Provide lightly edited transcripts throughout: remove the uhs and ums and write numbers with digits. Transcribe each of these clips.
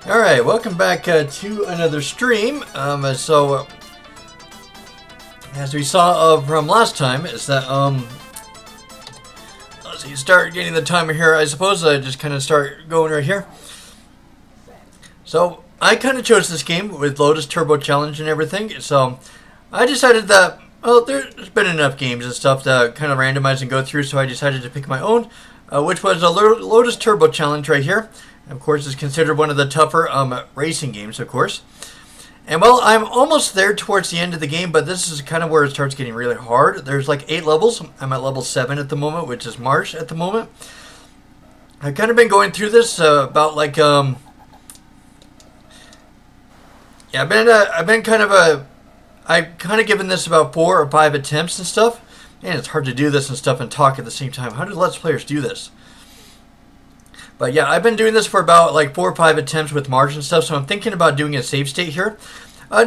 Alright, welcome back to another stream. As we saw from last time, is that, let's see, start getting the timer here. I suppose I just kind of start going right here. So, I kind of chose this game with Lotus Turbo Challenge and everything, so I decided that, well, there's been enough games and stuff to kind of randomize and go through, so I decided to pick my own, which was a Lotus Turbo Challenge right here. Of course, it's considered one of the tougher racing games, of course. And, well, I'm almost there towards the end of the game, but this is kind of where it starts getting really hard. There's like 8 levels. I'm at level 7 at the moment, which is March at the moment. I've kind of been going through this about like, I've kind of given this about 4 or 5 attempts and stuff. Man, it's hard to do this and stuff and talk at the same time. How do Let's Players do this? But yeah, I've been doing this for about like 4 or 5 attempts with March and stuff, so I'm thinking about doing a save state here.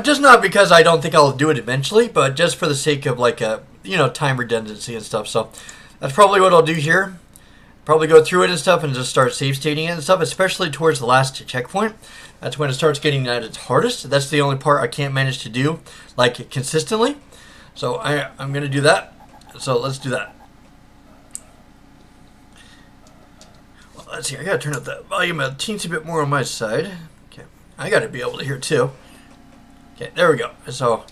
Just not because I don't think I'll do it eventually, but just for the sake of like, time redundancy and stuff. So that's probably what I'll do here. Probably go through it and stuff and just start save stating it and stuff, especially towards the last checkpoint. That's when it starts getting at its hardest. That's the only part I can't manage to do like consistently. So I'm going to do that. So let's do that. Let's see, I gotta turn up the volume a teensy bit more on my side. Okay, I gotta be able to hear too. Okay, there we go. So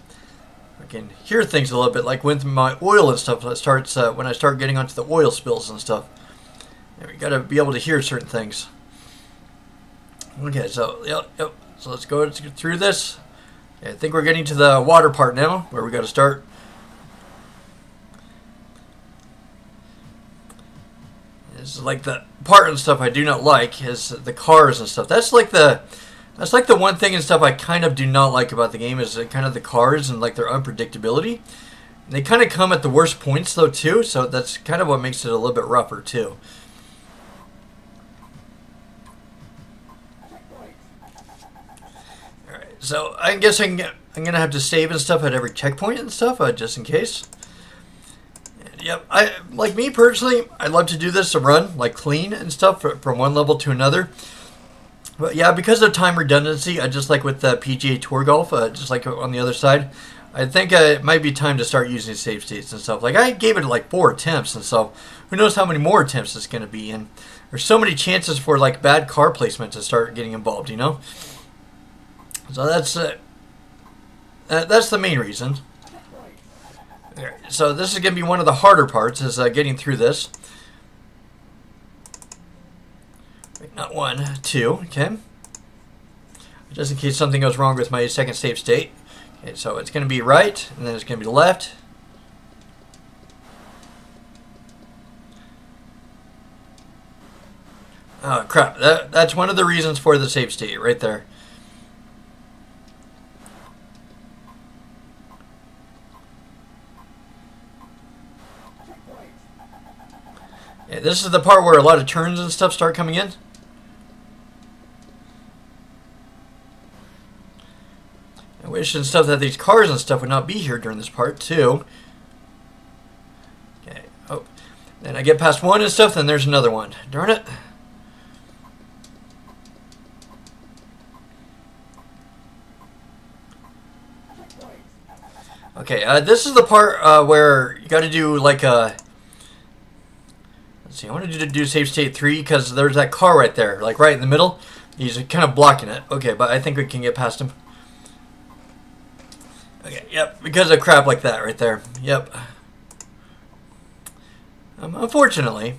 I can hear things a little bit, like with my oil and stuff. It starts when I start getting onto the oil spills and stuff. And we gotta be able to hear certain things. Okay, so yep. So let's go through this. Okay, I think we're getting to the water part now, where we gotta start. This is like the part and stuff I do not like is the cars and stuff. That's like the one thing and stuff I kind of do not like about the game is kind of the cars and like their unpredictability. And they kind of come at the worst points though too, so that's kind of what makes it a little bit rougher too. Alright, so I'm guessing I'm gonna have to save and stuff at every checkpoint and stuff, just in case. Yep, like me personally, I love to do this to run like clean and stuff from one level to another. But yeah, because of time redundancy, I just like with the PGA Tour Golf, just like on the other side, I think it might be time to start using save states and stuff. Like I gave it like 4 attempts and so who knows how many more attempts it's going to be. And there's so many chances for like bad car placement to start getting involved, you know. So that's the main reason. So this is going to be one of the harder parts, is getting through this. Not 1, 2, okay. Just in case something goes wrong with my second save state. Okay, so it's going to be right, and then it's going to be left. Oh, crap. That's one of the reasons for the save state, right there. Yeah, this is the part where a lot of turns and stuff start coming in. I wish and stuff that these cars and stuff would not be here during this part too. Okay. Oh, then I get past one and stuff, then there's another one. Darn it. Okay, this is the part where you got to do like a... Let's see, I wanted to do save state 3 because there's that car right there, like right in the middle. He's kind of blocking it. Okay, but I think we can get past him. Okay, yep, because of crap like that right there. Yep. Unfortunately.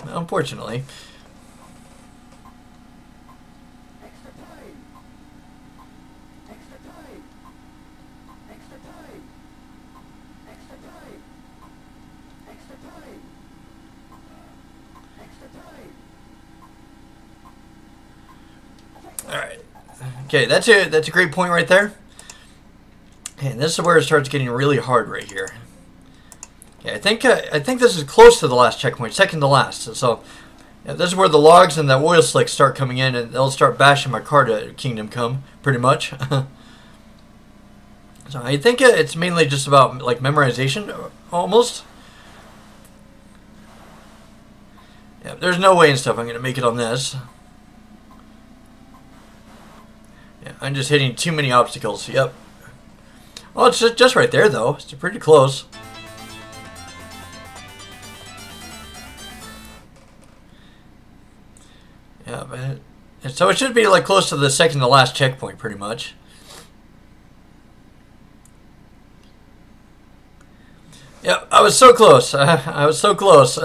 Alright. Okay, that's a great point right there. And this is where it starts getting really hard right here. Okay, I think this is close to the last checkpoint, second to last. So yeah, this is where the logs and the oil slicks start coming in, and they'll start bashing my car to Kingdom Come, pretty much. So I think it's mainly just about like memorization, almost. Yeah, there's no way and stuff I'm going to make it on this. Yeah, I'm just hitting too many obstacles. Yep. Oh, it's just right there, though. It's pretty close. Yeah, but... And so it should be like close to the second to last checkpoint, pretty much. Yep, I was so close. I was so close.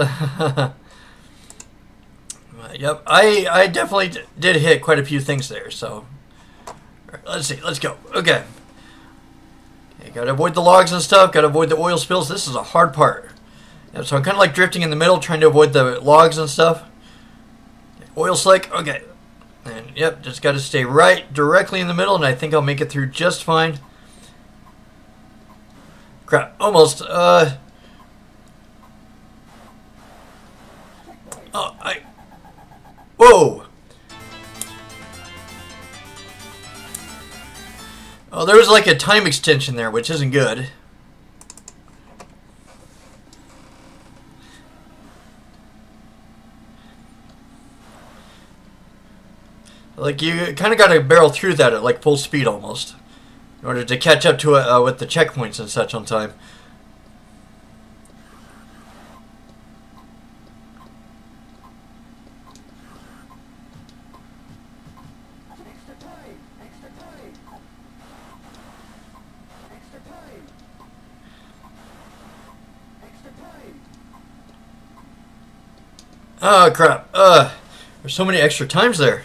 Yep, I definitely did hit quite a few things there, so... Right, let's see, let's go. Okay. Gotta avoid the logs and stuff, gotta avoid the oil spills. This is a hard part. Yep, so I'm kind of like drifting in the middle, trying to avoid the logs and stuff. Oil slick, okay. And yep, just gotta stay right directly in the middle, and I think I'll make it through just fine. Crap, almost. Oh, whoa! Oh, there was like a time extension there, which isn't good. Like, you kind of got to barrel through that at like full speed almost, in order to catch up to it with the checkpoints and such on time. Oh, crap. There's so many extra times there.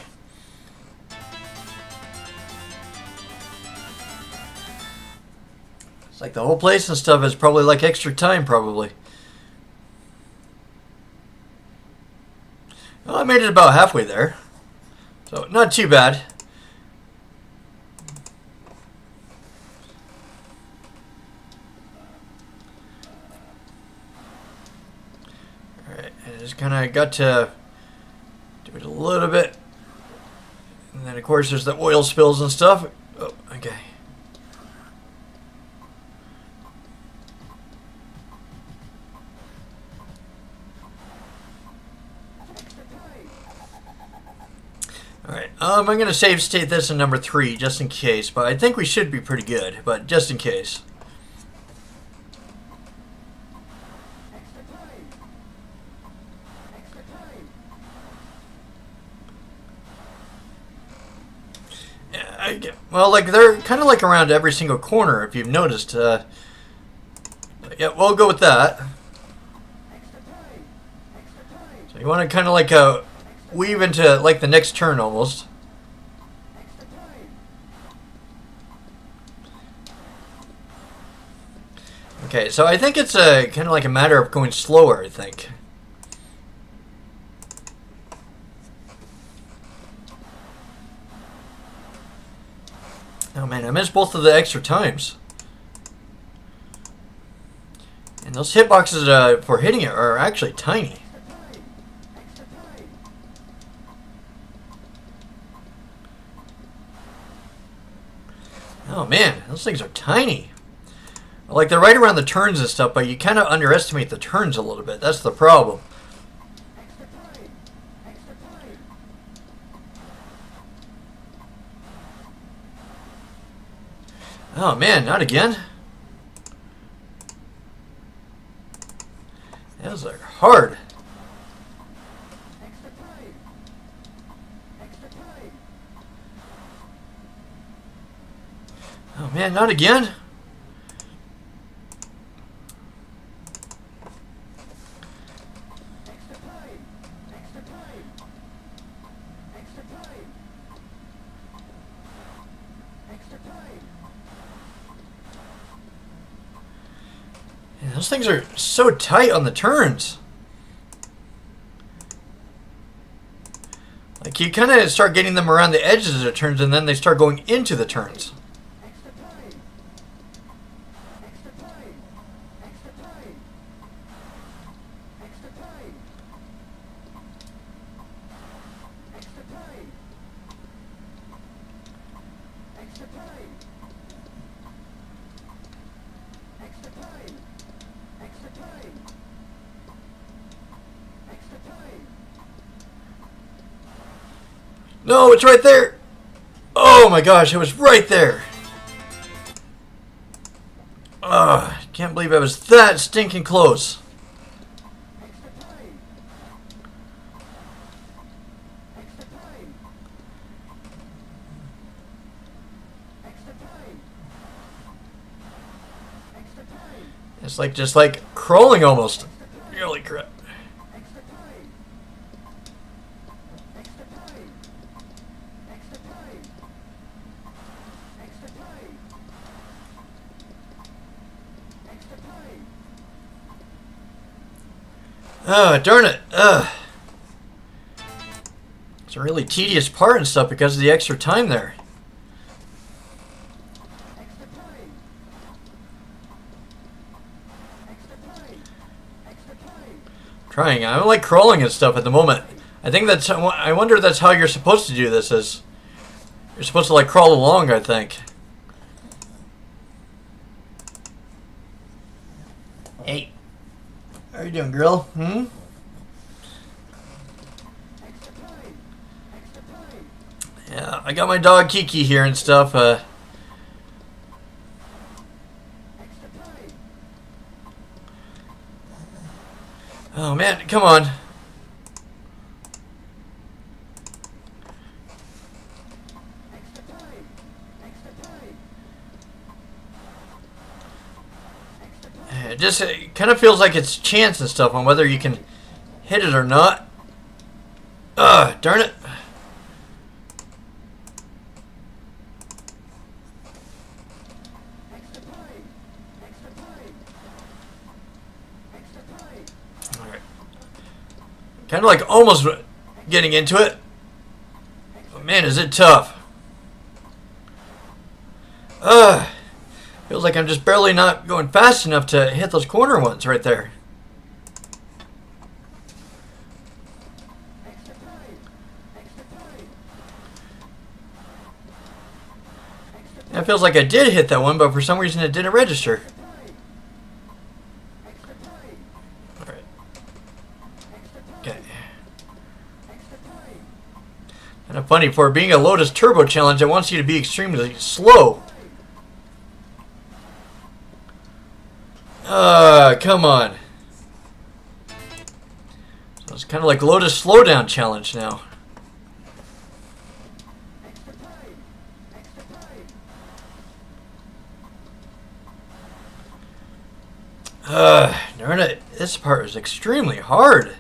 It's like the whole place and stuff is probably like extra time, probably. Well, I made it about halfway there. So, not too bad. Just kind of got to do it a little bit. And then, of course, there's the oil spills and stuff. Oh, okay. Alright, I'm going to save state this in number 3 just in case. But I think we should be pretty good, but just in case. Well, like, they're kind of like around every single corner, if you've noticed. Yeah, we'll go with that. So you want to kind of like weave into like the next turn almost. Okay, so I think it's kind of like a matter of going slower, I think. Oh man, I missed both of the extra times. And those hitboxes for hitting it are actually tiny. Oh man, those things are tiny. Like, they're right around the turns and stuff, but you kind of underestimate the turns a little bit. That's the problem. Oh man, not again. Those are hard. Oh man, not again. Those things are so tight on the turns. Like, you kind of start getting them around the edges of the turns, and then they start going into the turns. No, it's right there. Oh, Oh my gosh, it was right there. Ugh, can't believe I was that stinking close. It's like just like crawling almost. Holy crap. Oh, darn it. Ugh. It's a really tedious part and stuff because of the extra time there. Trying. I don't like crawling and stuff at the moment. I think that's. I wonder if that's how you're supposed to do this. Is you're supposed to like crawl along, I think. Hey. How are you doing, girl? Hmm? Yeah, I got my dog Kiki here and stuff. Oh man, come on. It kind of feels like it's chance and stuff on whether you can hit it or not. Ugh, darn it. Alright. Kind of like almost getting into it. But man, is it tough. Ugh. Feels like I'm just barely not going fast enough to hit those corner ones right there. It feels like I did hit that one, but for some reason it didn't register. Alright. Okay. Kind of funny, for being a Lotus Turbo challenge, it wants you to be extremely slow. Come on. So it's kind of like Lotus Slowdown challenge now. Darn it. This part is extremely hard.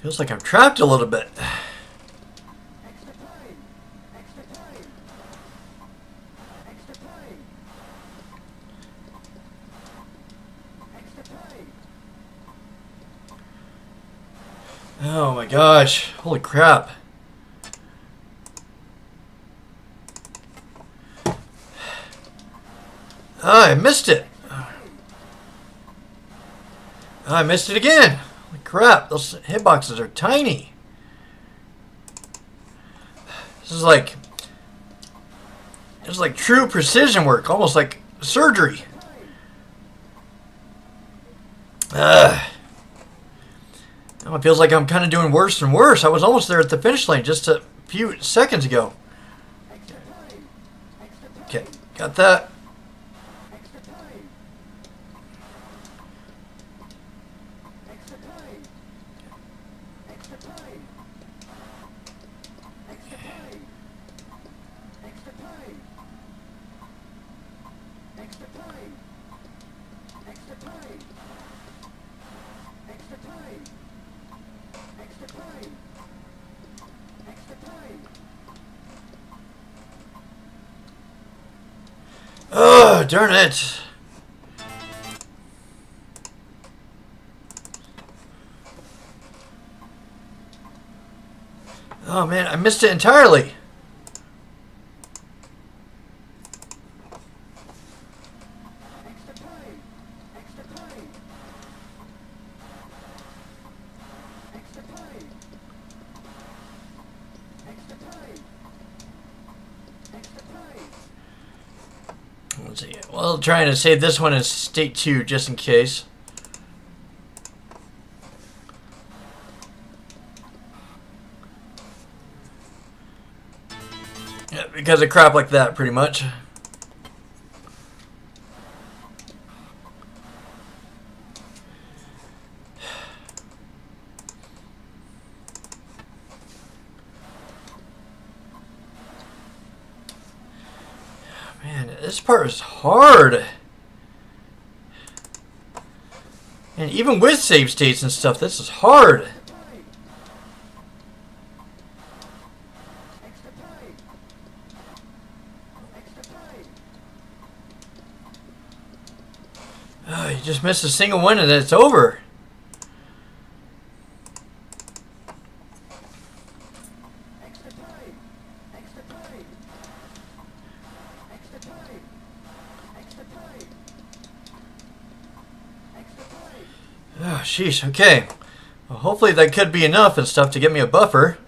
Feels like I'm trapped a little bit. Oh my gosh. Holy crap. I missed it. I missed it again. Holy crap. Those hitboxes are tiny. This is like true precision work, almost like surgery. Now it feels like I'm kind of doing worse and worse. I was almost there at the finish line just a few seconds ago. Okay, got that. Oh, darn it. Oh man, I missed it entirely. Let's see. Well, trying to save this one in state 2 just in case. Yeah, because of crap like that, pretty much. Man, this part is hard. And even with save states and stuff, this is hard. Oh, you just missed a single one and then it's over. Oh, sheesh, okay. Well, hopefully that could be enough and stuff to get me a buffer.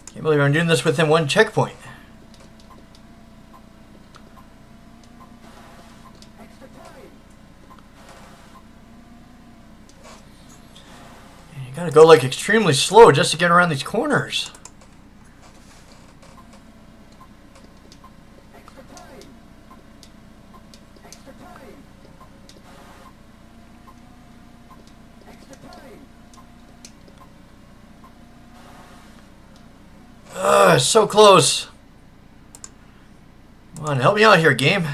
Can't believe I'm doing this within one checkpoint. And you gotta go like extremely slow just to get around these corners. So close. Come on, help me out here, game.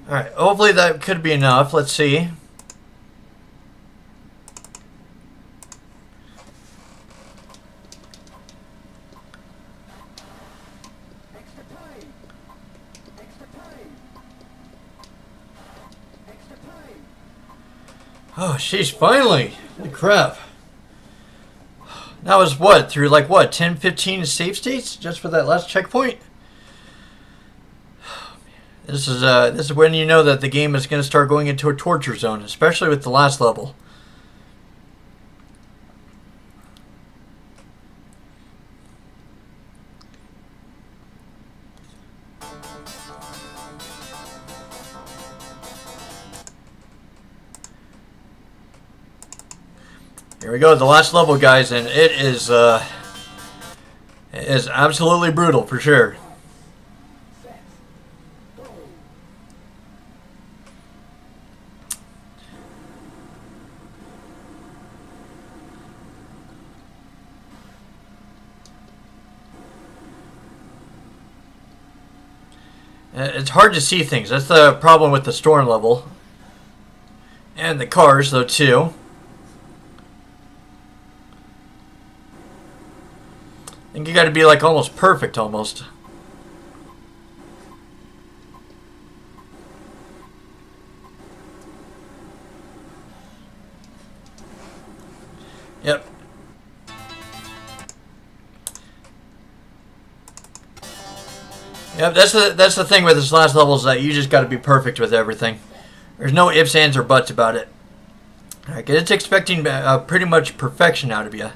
Alright, hopefully that could be enough. Let's see. Oh, sheesh, finally! Holy crap. That was what? Through like what? 10, 15 save states? Just for that last checkpoint? This is when you know that the game is going to start going into a torture zone, especially with the last level. Here we go, the last level, guys, and it is absolutely brutal for sure. It's hard to see things. That's the problem with the storm level. And the cars, though, too. I think you got to be like almost perfect, almost. Yep. Yep, that's the thing with this last level is that you just got to be perfect with everything. There's no ifs, ands, or buts about it. Alright, it's expecting pretty much perfection out of you.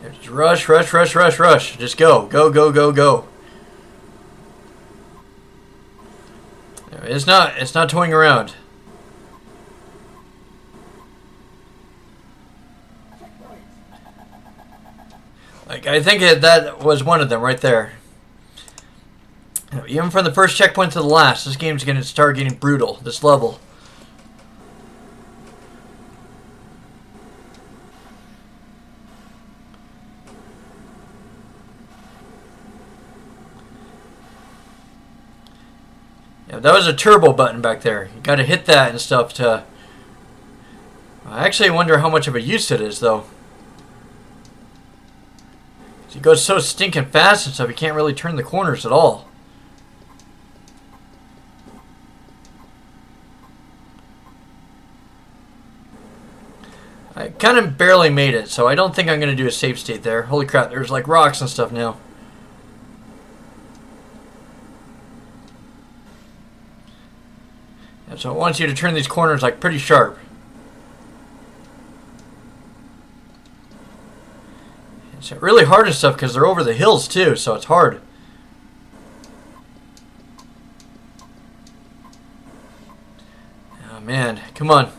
Just rush, rush, rush, rush, rush. Just go, go, go, go, go. It's not toying around. Like, I think that was one of them right there. Even from the first checkpoint to the last, this game's going to start getting brutal, this level. Yeah, that was a turbo button back there. You got to hit that and stuff to... I actually wonder how much of a use it is, though. He goes so stinking fast and stuff, he can't really turn the corners at all. I kind of barely made it, so I don't think I'm going to do a save state there. Holy crap, there's like rocks and stuff now. And so it wants you to turn these corners like pretty sharp. It's really hard and stuff because they're over the hills too, so it's hard. Oh man, come on.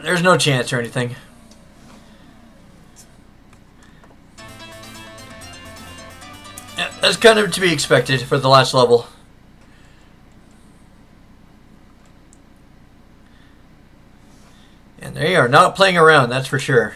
There's no chance or anything. Yeah, that's kind of to be expected for the last level. And they are not playing around, that's for sure.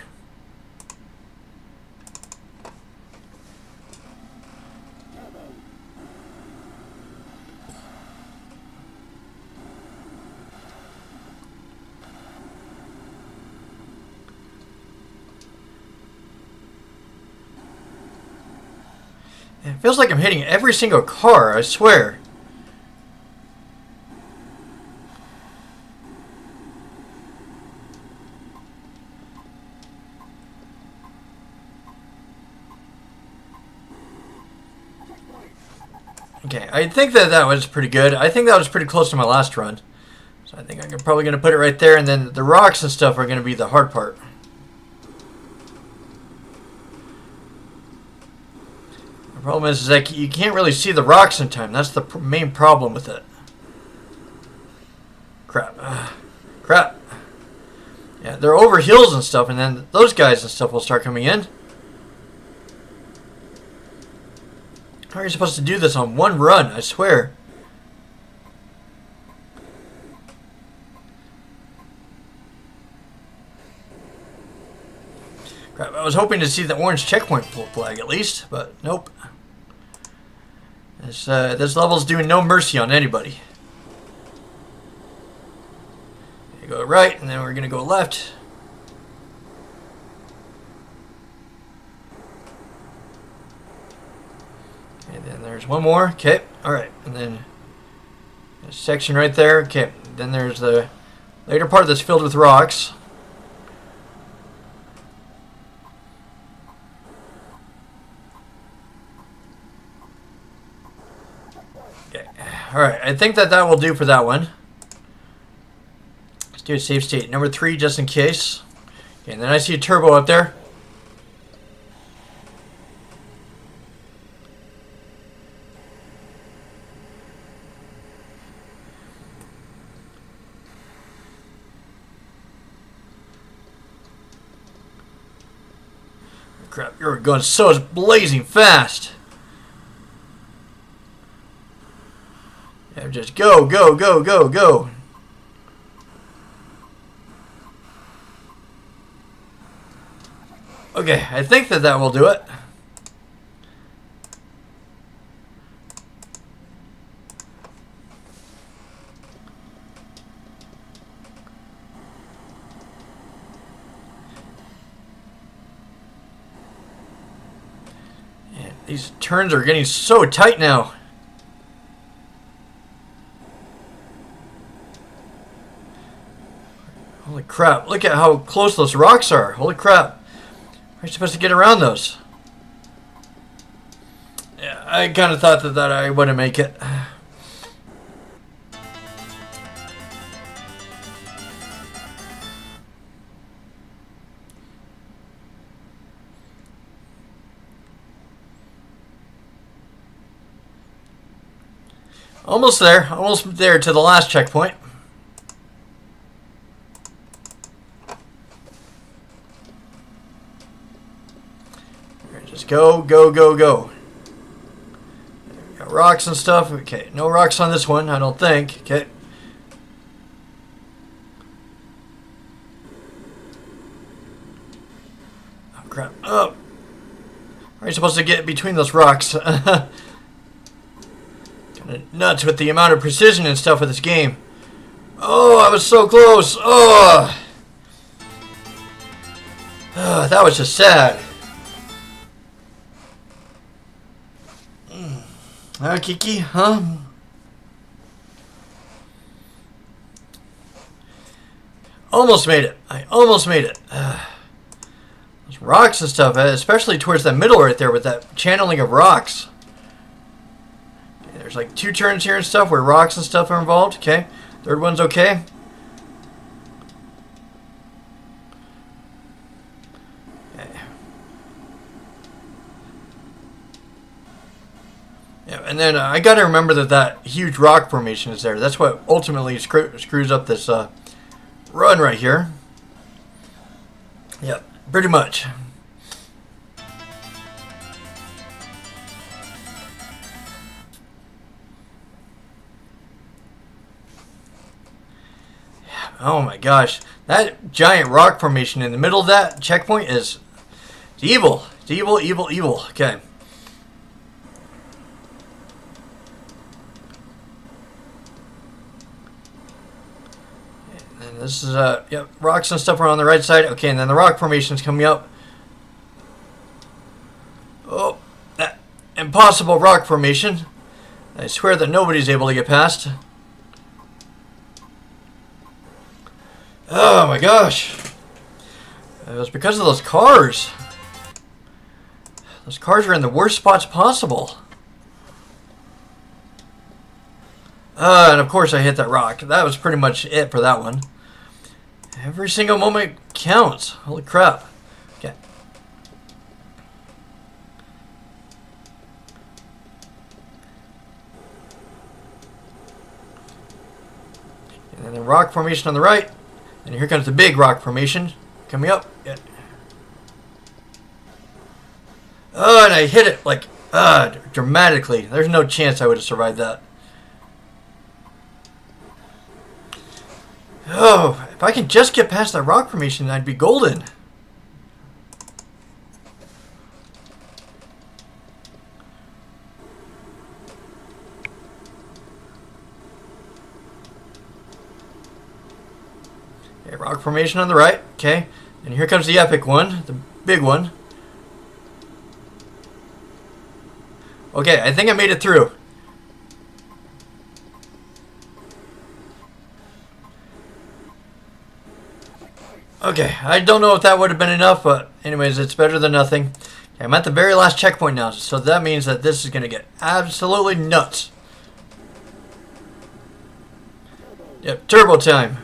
It feels like I'm hitting every single car, I swear. Okay, I think that was pretty good. I think that was pretty close to my last run. So I think I'm probably going to put it right there, and then the rocks and stuff are going to be the hard part. The problem is that you can't really see the rocks in time. That's the main problem with it. Crap. Crap. Yeah, they're over hills and stuff, and then those guys and stuff will start coming in. How are you supposed to do this on one run? I swear. Crap, I was hoping to see the orange checkpoint flag at least, but nope. This level's doing no mercy on anybody. You go right, and then we're going to go left. And then there's one more. Okay, alright. And then a section right there. Okay, then there's the later part that's filled with rocks. Alright, I think that will do for that one. Let's do a save state. Number 3, just in case. Okay, and then I see a turbo up there. Crap, you're going so blazing fast. Yeah, just go, go, go, go, go. Okay, I think that will do it. And these turns are getting so tight now. Holy crap, look at how close those rocks are. Holy crap. How are you supposed to get around those? Yeah, I kind of thought that I wouldn't make it. Almost there to the last checkpoint. Just go, go, go, go. Got rocks and stuff. Okay, no rocks on this one, I don't think. Okay. Oh, crap. Oh. How are you supposed to get between those rocks? Kind of nuts with the amount of precision and stuff with this game. Oh, I was so close. Oh. Oh, that was just sad. Kiki, huh? Almost made it. I almost made it. Those rocks and stuff, especially towards that middle right there with that channeling of rocks. There's like 2 turns here and stuff where rocks and stuff are involved. Okay. Third one's okay. Yeah, and then I got to remember that huge rock formation is there. That's what ultimately screws up this run right here. Yep, pretty much. Oh my gosh, that giant rock formation in the middle of that checkpoint is evil. It's evil, evil, evil. Okay. And this is yep, rocks and stuff are on the right side. Okay, and then the rock formation is coming up. Oh, that impossible rock formation. I swear that nobody's able to get past. Oh my gosh. It was because of those cars. Those cars are in the worst spots possible. And of course I hit that rock. That was pretty much it for that one. Every single moment counts. Holy crap. Okay. And then the rock formation on the right. And here comes the big rock formation coming up. Yeah. Oh, and I hit it like dramatically. There's no chance I would have survived that. Oh, if I can just get past that rock formation, I'd be golden. Okay, rock formation on the right. Okay, and here comes the epic one, the big one. Okay, I think I made it through. Okay, I don't know if that would have been enough, but anyways, it's better than nothing. Okay, I'm at the very last checkpoint now, so that means that this is going to get absolutely nuts. Yep, turbo time.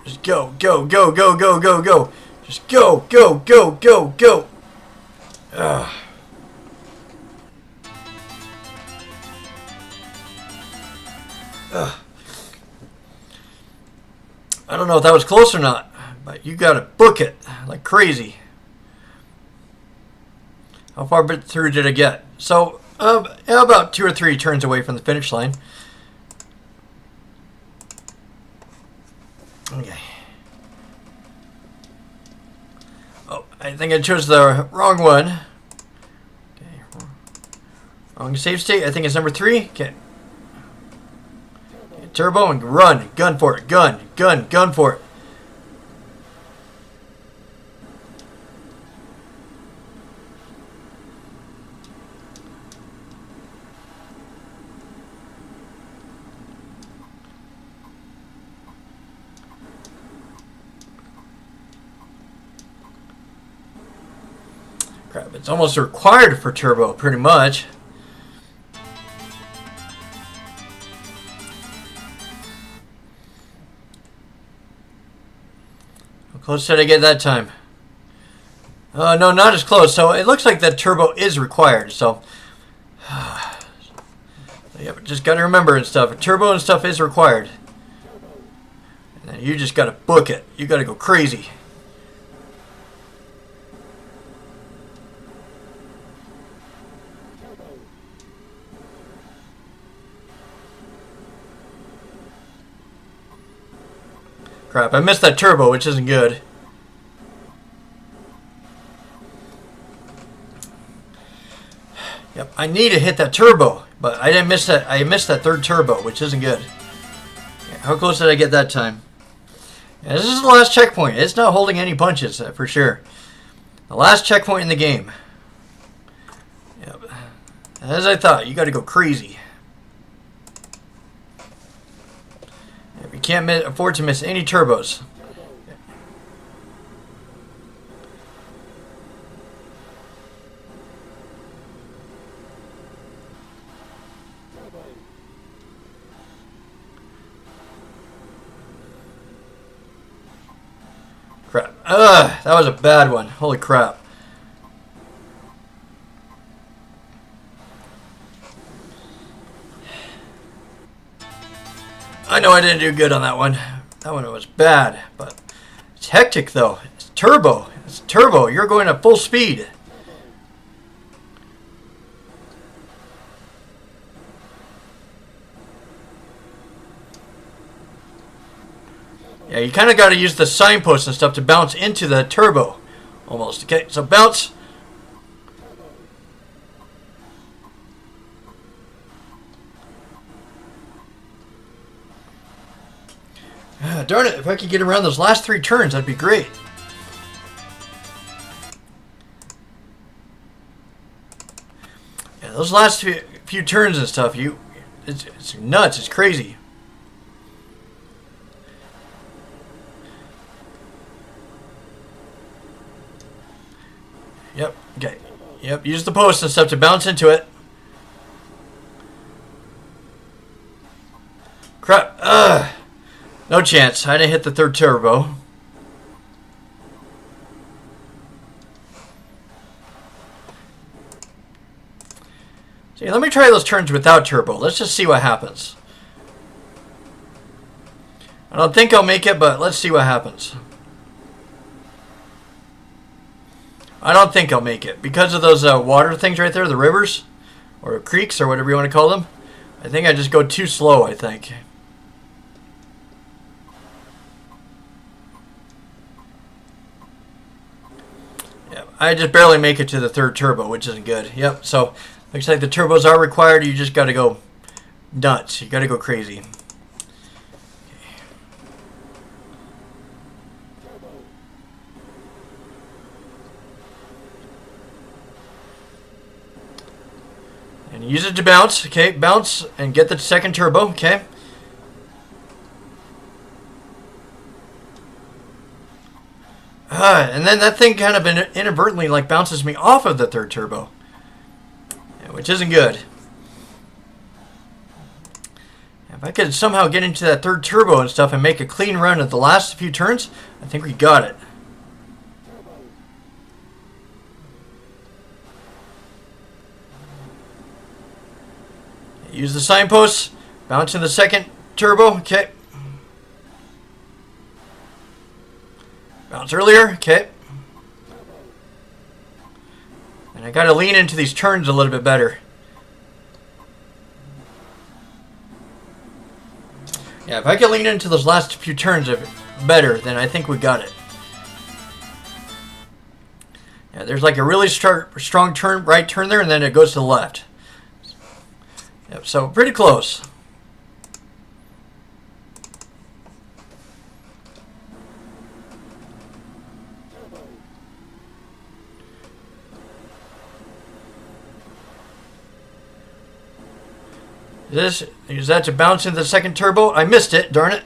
Just go, go, go, go, go, go, go. Just go, go, go, go, go. Ugh. Ugh. I don't know if that was close or not, but you gotta book it like crazy. How far through did I get? So, about 2 or 3 turns away from the finish line. Okay. Oh, I think I chose the wrong one. Okay. Wrong save state. I think it's number 3. Okay. Turbo and run. Gun for it. Gun. Gun. Gun for it. Crap, it's almost required for turbo, pretty much. How close did I get that time? No, not as close. So it looks like that turbo is required. So, yep, just got to remember and stuff. Turbo and stuff is required. And you just got to book it. You got to go crazy. Crap, I missed that turbo, which isn't good. Yep, I need to hit that turbo, but I didn't miss that. I missed that third turbo, which isn't good. Yeah, how close did I get that time? Yeah, this is the last checkpoint. It's not holding any punches, for sure. The last checkpoint in the game. Yep. As I thought, you got to go crazy. Yep, you can't afford to miss any turbos. Crap. Ugh, that was a bad one. Holy crap. I know I didn't do good on that one. That one was bad, but it's hectic though. It's turbo. It's turbo. You're going at full speed. Yeah, you kind of got to use the signposts and stuff to bounce into the turbo. Almost. Okay, so bounce. Darn it, if I could get around those last 3 turns, that'd be great. Yeah, those last few turns and stuff, it's nuts, it's crazy. Yep, okay. Yep, use the post and stuff to bounce into it. Crap. Ugh. No chance. I didn't hit the third turbo. See, let me try those turns without turbo. Let's just see what happens. I don't think I'll make it, but let's see what happens. I don't think I'll make it. Because of those water things right there, the rivers, or creeks, or whatever you want to call them. I think I just go too slow, I think. I just barely make it to the third turbo, which isn't good. Yep, so looks like the turbos are required. You just got to go nuts. You got to go crazy. And use it to bounce. Okay, bounce and get the second turbo. Okay. And then that thing kind of inadvertently like bounces me off of the third turbo, which isn't good. If I could somehow get into that third turbo and stuff and make a clean run at the last few turns, I think we got it. Use the signposts, bounce in the second turbo. Okay. Bounce earlier, okay. And I gotta lean into these turns a little bit better. Yeah, if I can lean into those last few turns better, then I think we got it. Yeah, there's like a really strong turn, right turn there, and then it goes to the left. Yep, so pretty close. Use that to bounce into the second turbo. I missed it, darn it.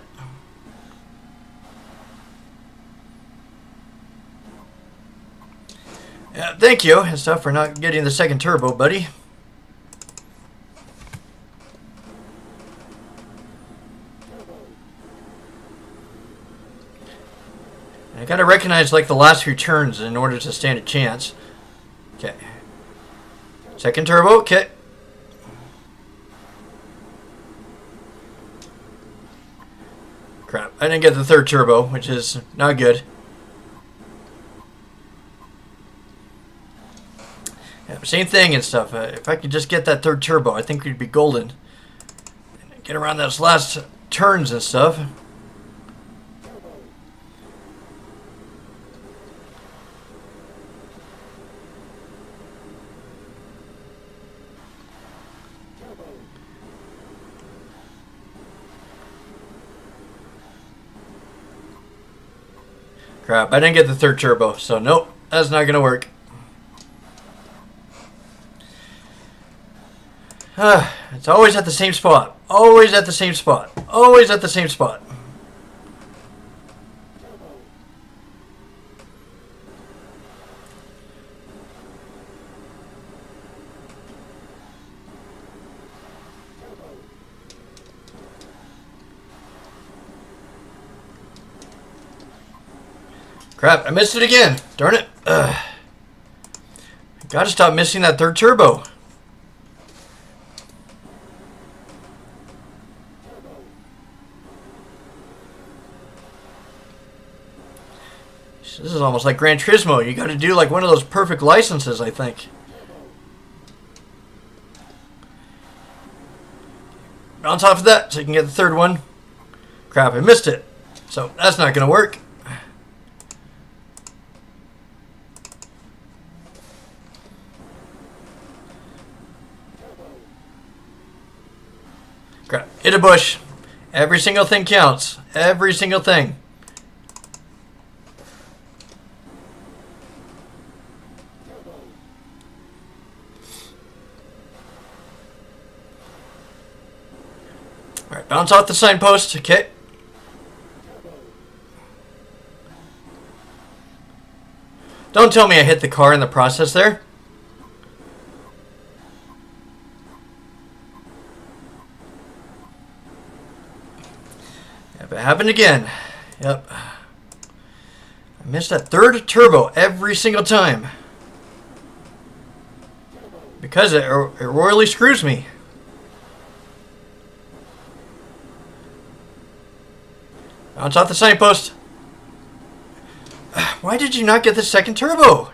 Yeah, thank you and stuff for not getting the second turbo, buddy. I gotta recognize like the last few turns in order to stand a chance. Okay. Second turbo, okay. Crap, I didn't get the third turbo, which is not good. Yeah, same thing and stuff. If I could just get that third turbo, I think we'd be golden. Get around those last turns and stuff. Crap, I didn't get the third turbo, so nope, that's not going to work. It's always at the same spot. Always at the same spot. Always at the same spot. Crap, I missed it again. Darn it. I gotta stop missing that third turbo. This is almost like Gran Turismo. You gotta do like one of those perfect licenses, I think. Bounce off of that so you can get the third one. Crap, I missed it. So that's not gonna work. Crap. Hit a bush. Every single thing counts. Every single thing. Alright, bounce off the signpost. Okay. Don't tell me I hit the car in the process there. It happened again. Yep. I missed that third turbo every single time. Because it royally screws me. Bounce off the signpost. Why did you not get the second turbo?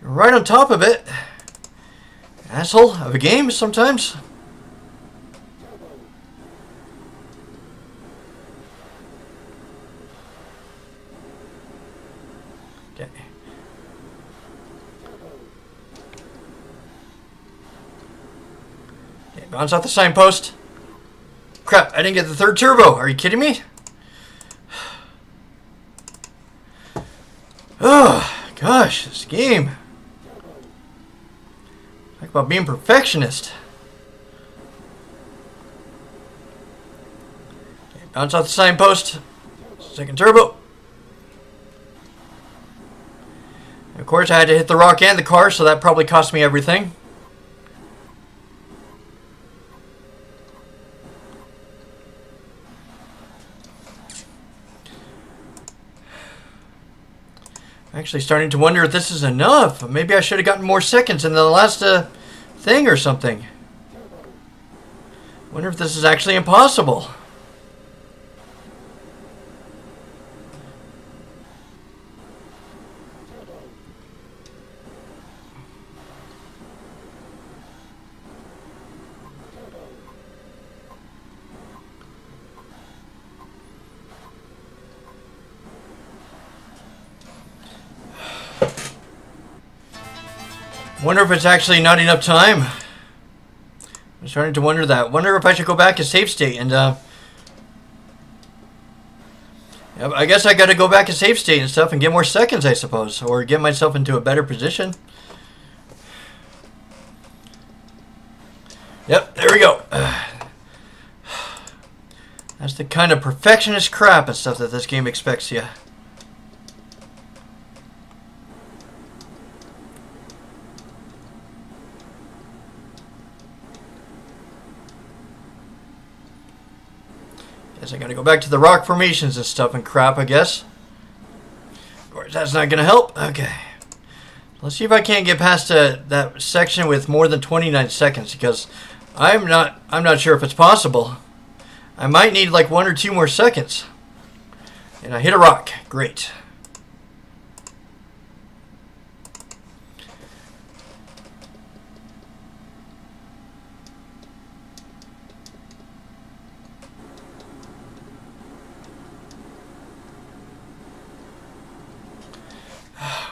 You're right on top of it. Asshole of a game sometimes. Okay. Bounce off the signpost. Crap, I didn't get the third turbo. Are you kidding me? Oh, gosh, this game. Talk about being perfectionist. Okay, bounce off the signpost. Second turbo. And of course, I had to hit the rock and the car, so that probably cost me everything. Actually starting to wonder if this is enough. Maybe I should have gotten more seconds in the last thing or something. Wonder if this is actually impossible. Wonder if it's actually not enough time. I'm starting to wonder that. Wonder if I should go back to save state and I guess I got to go back to save state and stuff and get more seconds, I suppose, or get myself into a better position. Yep, there we go. That's the kind of perfectionist crap and stuff that this game expects you. Guess I gotta go back to the rock formations and stuff and crap, I guess. Of course, that's not gonna help. Okay. Let's see if I can't get past that section with more than 29 seconds, because I'm not sure if it's possible. I might need like 1 or 2 more seconds. And I hit a rock. Great.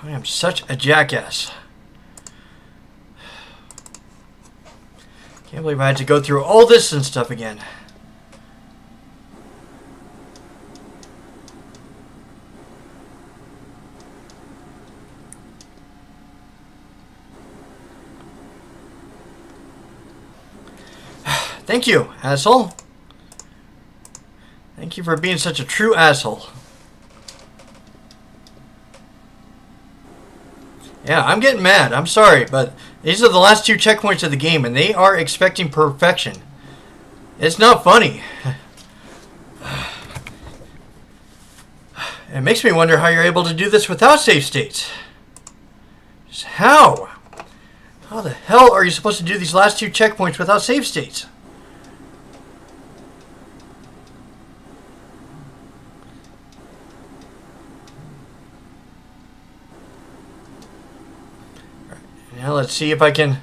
I am such a jackass. Can't believe I had to go through all this and stuff again. Thank you, asshole. Thank you for being such a true asshole. Yeah, I'm getting mad. I'm sorry, but these are the last 2 checkpoints of the game, and they are expecting perfection. It's not funny. It makes me wonder how you're able to do this without save states. Just how? How the hell are you supposed to do these last 2 checkpoints without save states? Now let's see if I can...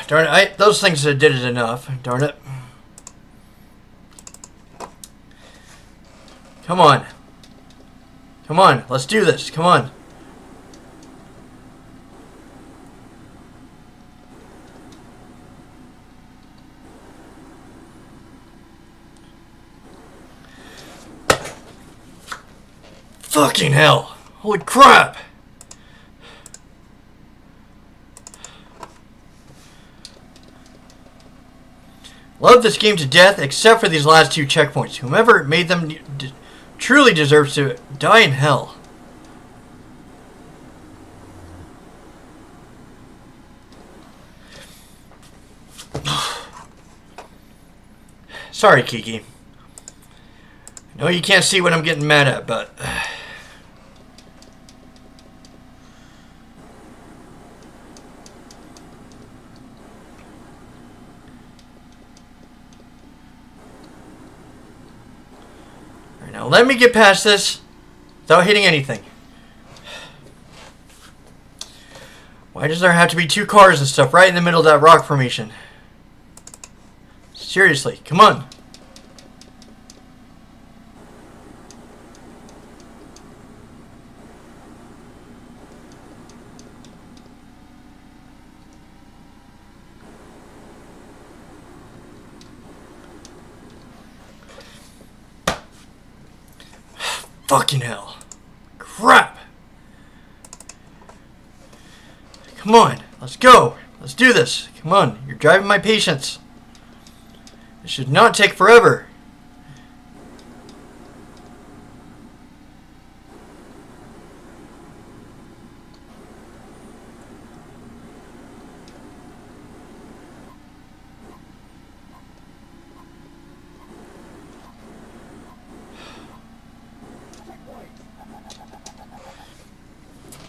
Darn it, those things did it enough. Darn it. Come on. Come on, let's do this. Come on. Fucking hell. Holy crap. Love this game to death, except for these last 2 checkpoints. Whomever made them truly deserves to die in hell. Sorry, Kiki. I know you can't see what I'm getting mad at, but... Now let me get past this without hitting anything. Why does there have to be 2 cars and stuff right in the middle of that rock formation? Seriously, come on. Fucking hell. Crap. Come on. Let's go. Let's do this. Come on. You're driving my patience. It should not take forever.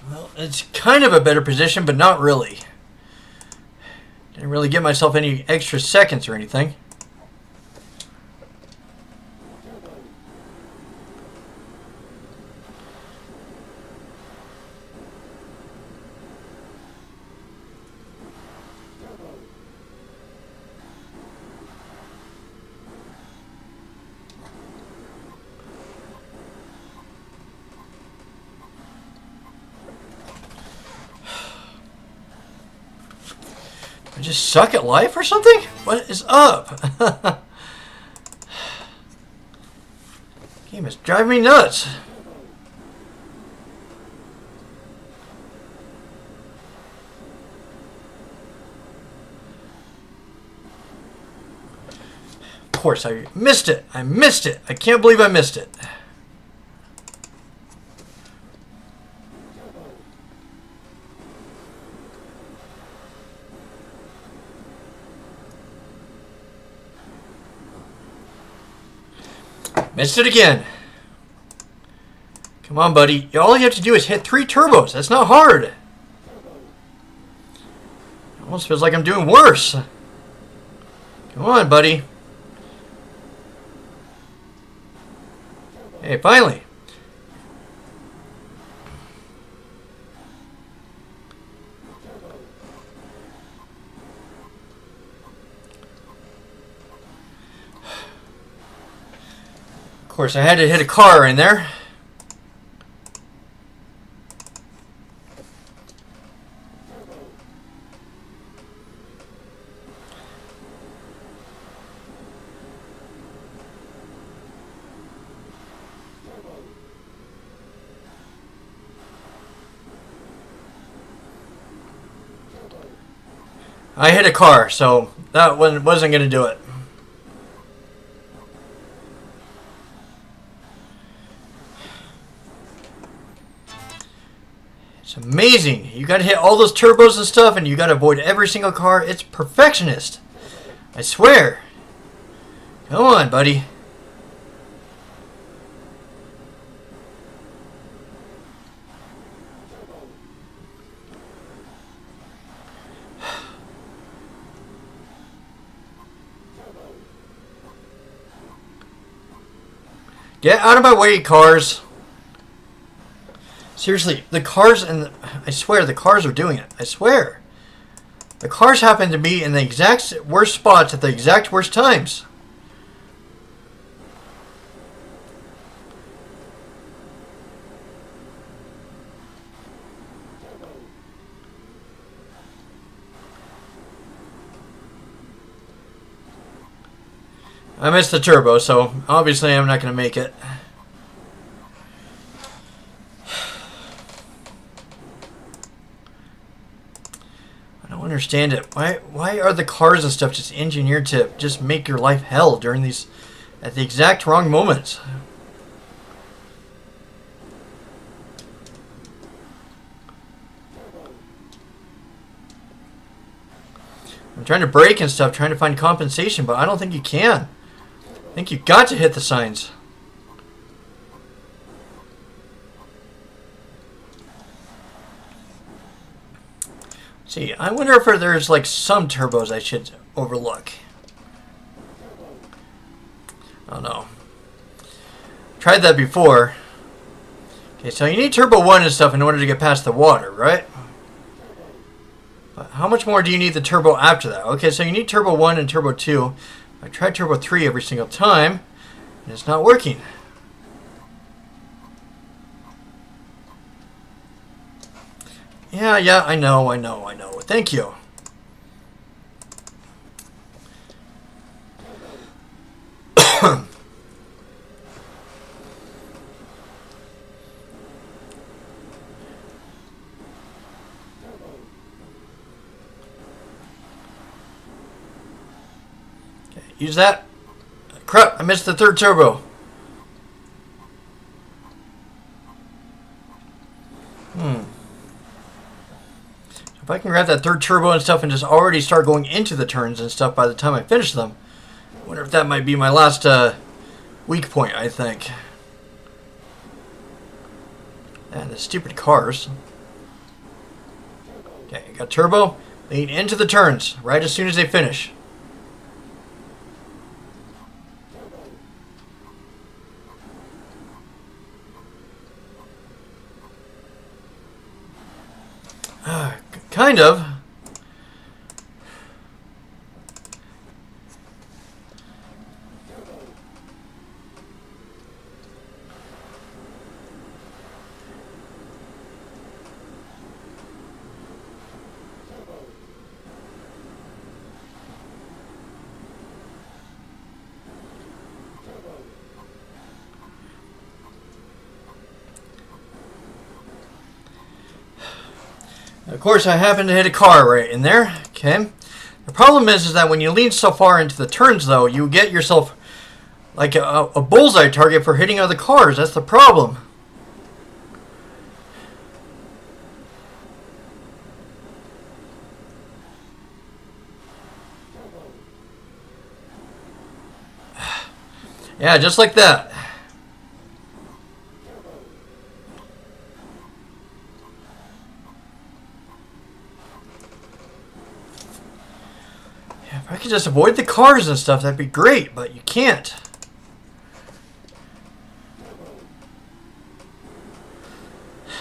Well, it's kind of a better position, but not really. Didn't really give myself any extra seconds or anything. I just suck at life or something? What is up? Game is driving me nuts. Of course, I missed it. I missed it. I can't believe I missed it. Missed it again. Come on, buddy. All you have to do is hit 3 turbos. That's not hard. It almost feels like I'm doing worse. Come on, buddy. Hey, finally. Of course, I had to hit a car in there. I hit a car, so That one wasn't going to do it. It's amazing. You got to hit all those turbos and stuff, and you got to avoid every single car. It's perfectionist. I swear. Come on, buddy. Get out of my way, cars. Seriously, the cars and I swear the cars are doing it. I swear. The cars happen to be in the exact worst spots at the exact worst times. I missed the turbo, so obviously I'm not going to make it. I don't understand it. Why are the cars and stuff just engineered to just make your life hell during these, at the exact wrong moments? I'm trying to brake and stuff, trying to find compensation, but I don't think you can. I think you've got to hit the signs. See, I wonder if there's like some turbos I should overlook. I don't know. Tried that before. Okay, so you need turbo 1 and stuff in order to get past the water, right? But how much more do you need the turbo after that? Okay, so you need turbo 1 and turbo 2. I tried turbo 3 every single time, and it's not working. Yeah, I know. Thank you. Use that. Crap, I missed the third turbo. If I can grab that third turbo and stuff and just already start going into the turns and stuff by the time I finish them, I wonder if that might be my last weak point, I think. And the stupid cars. Okay, got turbo. Lead into the turns right as soon as they finish. Kind of. Of course, I happen to hit a car right in there. Okay. The problem is that when you lean so far into the turns, though, you get yourself like a bullseye target for hitting other cars. That's the problem. Yeah, just like that. If I could just avoid the cars and stuff, that'd be great, but you can't.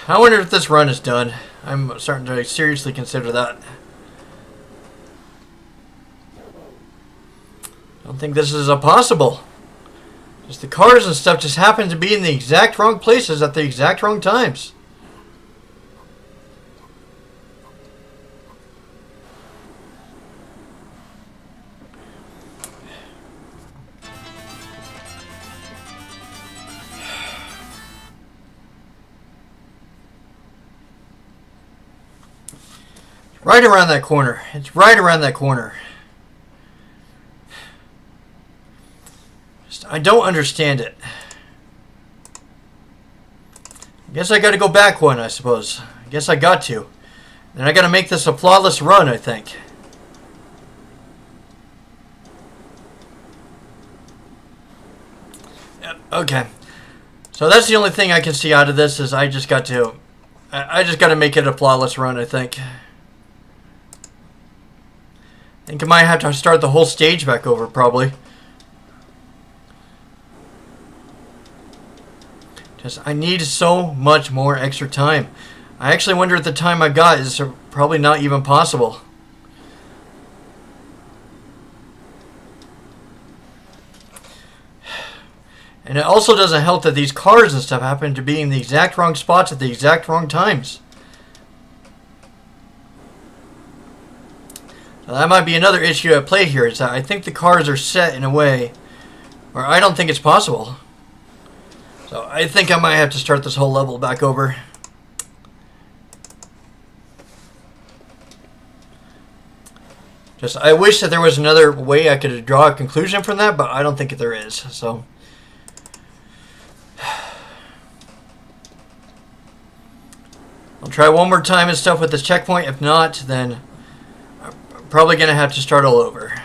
I wonder if this run is done. I'm starting to seriously consider that. I don't think this is possible. Just the cars and stuff just happen to be in the exact wrong places at the exact wrong times. Right around that corner. It's right around that corner. I don't understand it. I guess I got to go back one, I suppose. I guess I got to. And I got to make this a flawless run, I think. Okay. So that's the only thing I can see out of this is I just got to make it a flawless run, I think. I think I might have to start the whole stage back over, probably. Just, I need so much more extra time. I actually wonder if the time I got is probably not even possible. And it also doesn't help that these cars and stuff happen to be in the exact wrong spots at the exact wrong times. So that might be another issue at play here, is that I think the cars are set in a way where I don't think it's possible. So I think I might have to start this whole level back over. Just, I wish that there was another way I could draw a conclusion from that, but I don't think there is. So I'll try one more time and stuff with this checkpoint. If not, then I'm probably going to have to start all over.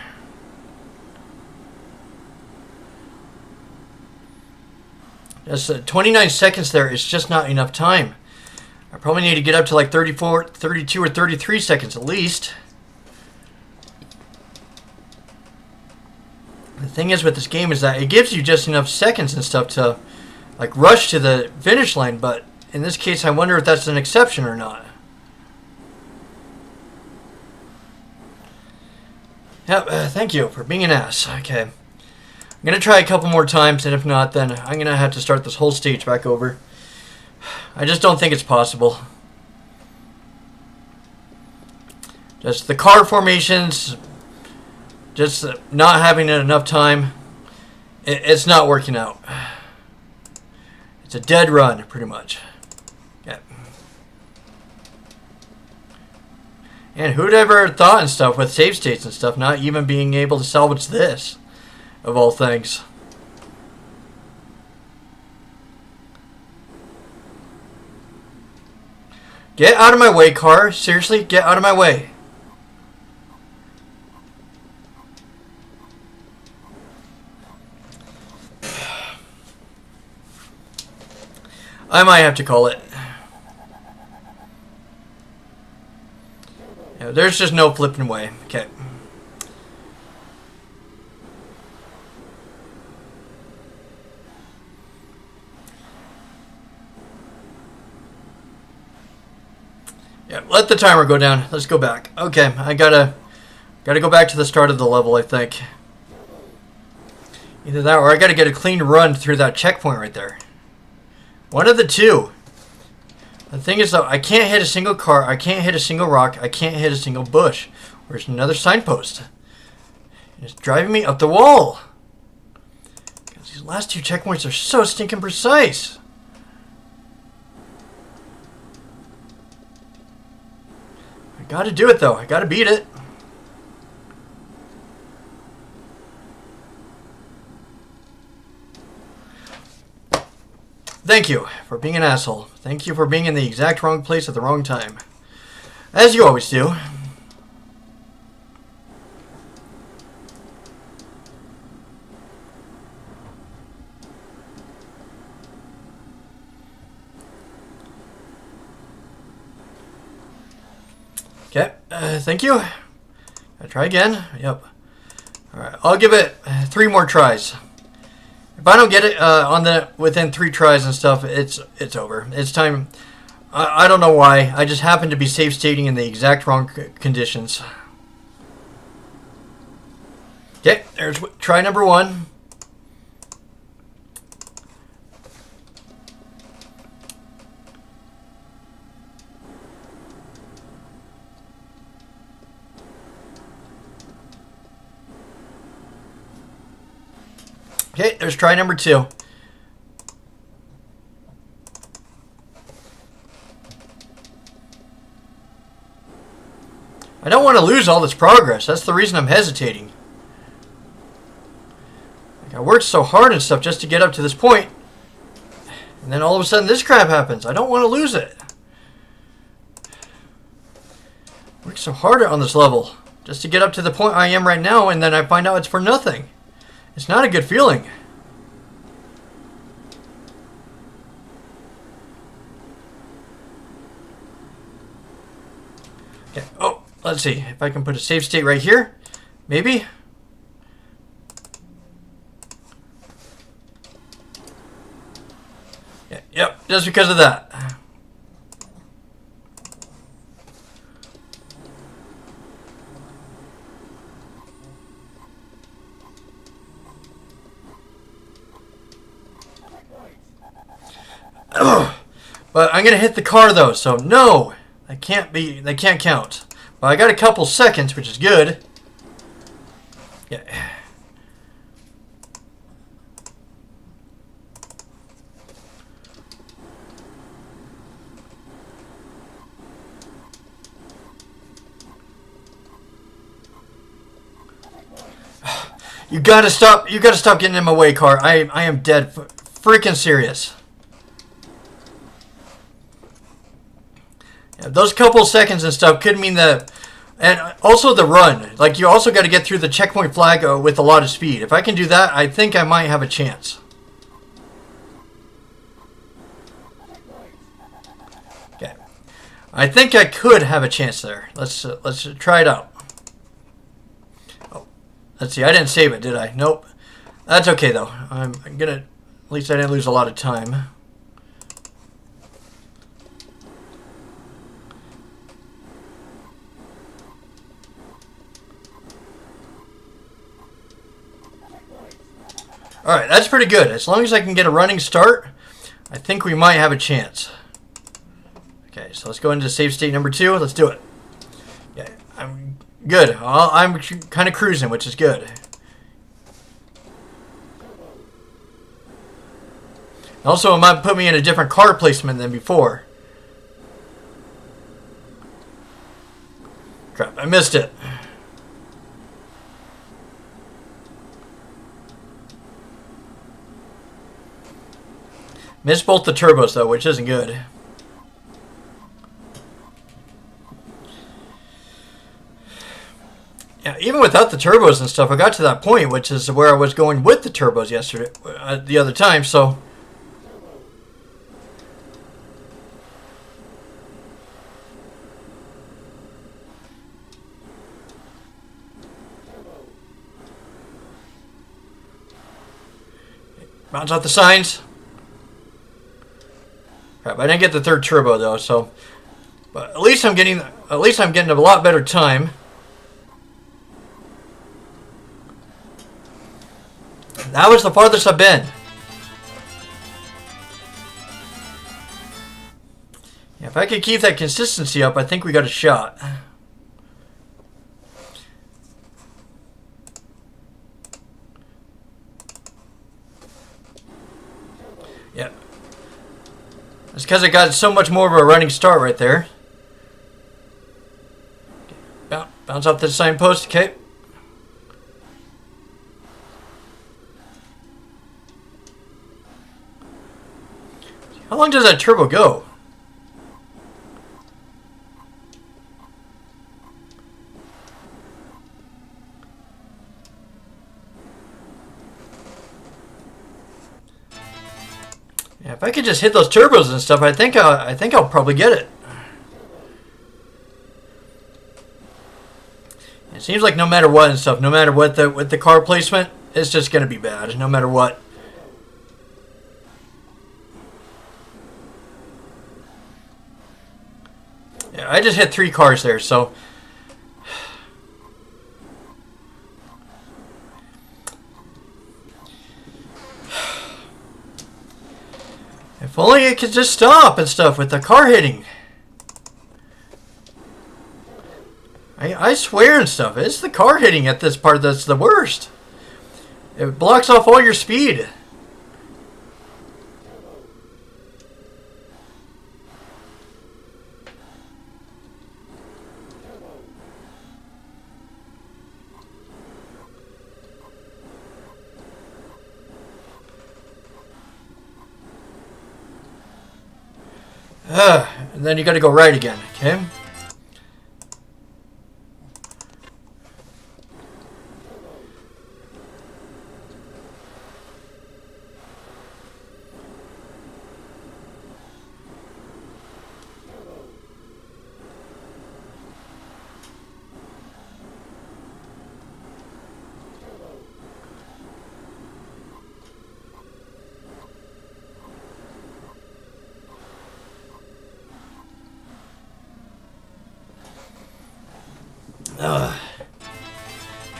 Just 29 seconds there is just not enough time. I probably need to get up to like 34, 32, or 33 seconds at least. The thing is with this game is that it gives you just enough seconds and stuff to like rush to the finish line, but in this case I wonder if that's an exception or not. Yep, thank you for being an ass. Okay. I'm going to try a couple more times, and if not, then I'm going to have to start this whole stage back over. I just don't think it's possible. Just the car formations, just not having enough time, it's not working out. It's a dead run, pretty much. Yeah. And who'd ever thought and stuff with save states and stuff, not even being able to salvage this, of all things. Get out of my way, car. Seriously, get out of my way. I might have to call it. Yeah, there's just no flipping way. Okay. Yeah, let the timer go down. Let's go back. Okay, I gotta go back to the start of the level, I think. Either that or I gotta get a clean run through that checkpoint right there. One of the two. The thing is, though, I can't hit a single car, I can't hit a single rock, I can't hit a single bush. Where's another signpost? It's driving me up the wall. Because these last two checkpoints are so stinking precise. I gotta do it, though. I gotta beat it. Thank you for being an asshole. Thank you for being in the exact wrong place at the wrong time. As you always do. Okay, thank you. I'll try again. Yep. Alright, I'll give it 3 more tries. If I don't get it within 3 tries and stuff, it's over. It's time. I don't know why. I just happen to be save stating in the exact wrong conditions. Okay, there's try number 1. Okay, there's try number 2. I don't want to lose all this progress. That's the reason I'm hesitating. I worked so hard and stuff just to get up to this point. And then all of a sudden this crap happens. I don't want to lose it. Worked so hard on this level just to get up to the point I am right now, and then I find out it's for nothing. It's not a good feeling. Okay. Oh, let's see if I can put a save state right here. Maybe. Yeah, yep, just because of that. But I'm gonna hit the car though, so no, they can't count. But I got a couple seconds, which is good. Yeah. You gotta stop getting in my way, car. I am dead freaking serious. Those couple seconds and stuff could mean that, and also the run. Like, you also got to get through the checkpoint flag with a lot of speed. If I can do that, I think I might have a chance. Okay, I think I could have a chance there. Let's try it out. Oh, let's see. I didn't save it, did I? Nope. That's okay though. I'm gonna. At least I didn't lose a lot of time. Alright, that's pretty good. As long as I can get a running start, I think we might have a chance. Okay, so let's go into save state number 2. Let's do it. Yeah, I'm good. I'm kind of cruising, which is good. Also, it might put me in a different car placement than before. Crap, I missed it. Missed both the turbos, though, which isn't good. Yeah, even without the turbos and stuff, I got to that point, which is where I was going with the turbos yesterday, the other time, so... Bounce out the signs. Crap, I didn't get the third turbo though, so but at least I'm getting a lot better time. That was the farthest I've been. Yeah, if I could keep that consistency up, I think we got a shot. Yep. It's because I got so much more of a running start right there. Bounce off the signpost, okay. How long does that turbo go? Yeah, if I could just hit those turbos and stuff, I think I'll probably get it. It seems like no matter what and stuff, no matter what with the car placement, it's just gonna be bad, no matter what. Yeah, I just hit 3 cars there, so. If only it could just stop and stuff with the car hitting. I swear and stuff, it's the car hitting at this part that's the worst. It blocks off all your speed. And then you got to go right again. Okay.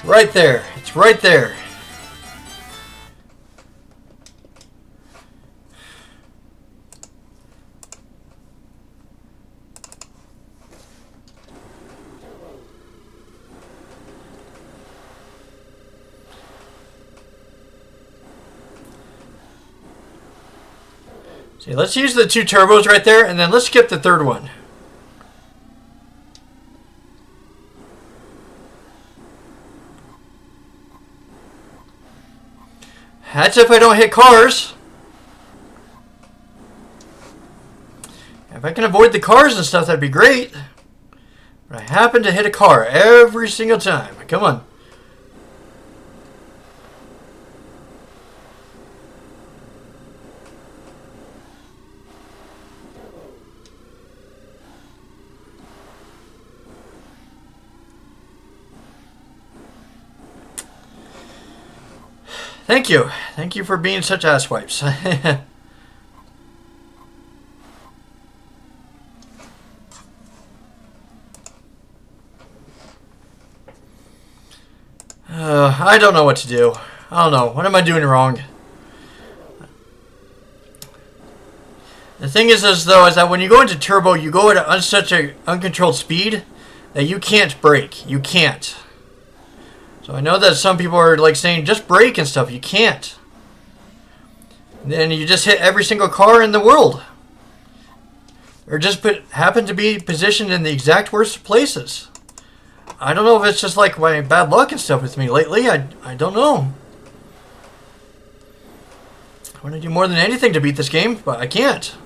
Right there. It's right there. See, let's use the 2 turbos right there, and then let's skip the 3rd one. That's if I don't hit cars. If I can avoid the cars and stuff, that'd be great. But I happen to hit a car every single time. Come on. Thank you. Thank you for being such asswipes. I don't know what to do. I don't know. What am I doing wrong? The thing is that when you go into turbo, you go at such an uncontrolled speed that you can't brake. You can't. So I know that some people are like saying, just brake and stuff. You can't. And then you just hit every single car in the world. Or just happen to be positioned in the exact worst places. I don't know if it's just like my bad luck and stuff with me lately. I don't know. I want to do more than anything to beat this game, but I can't.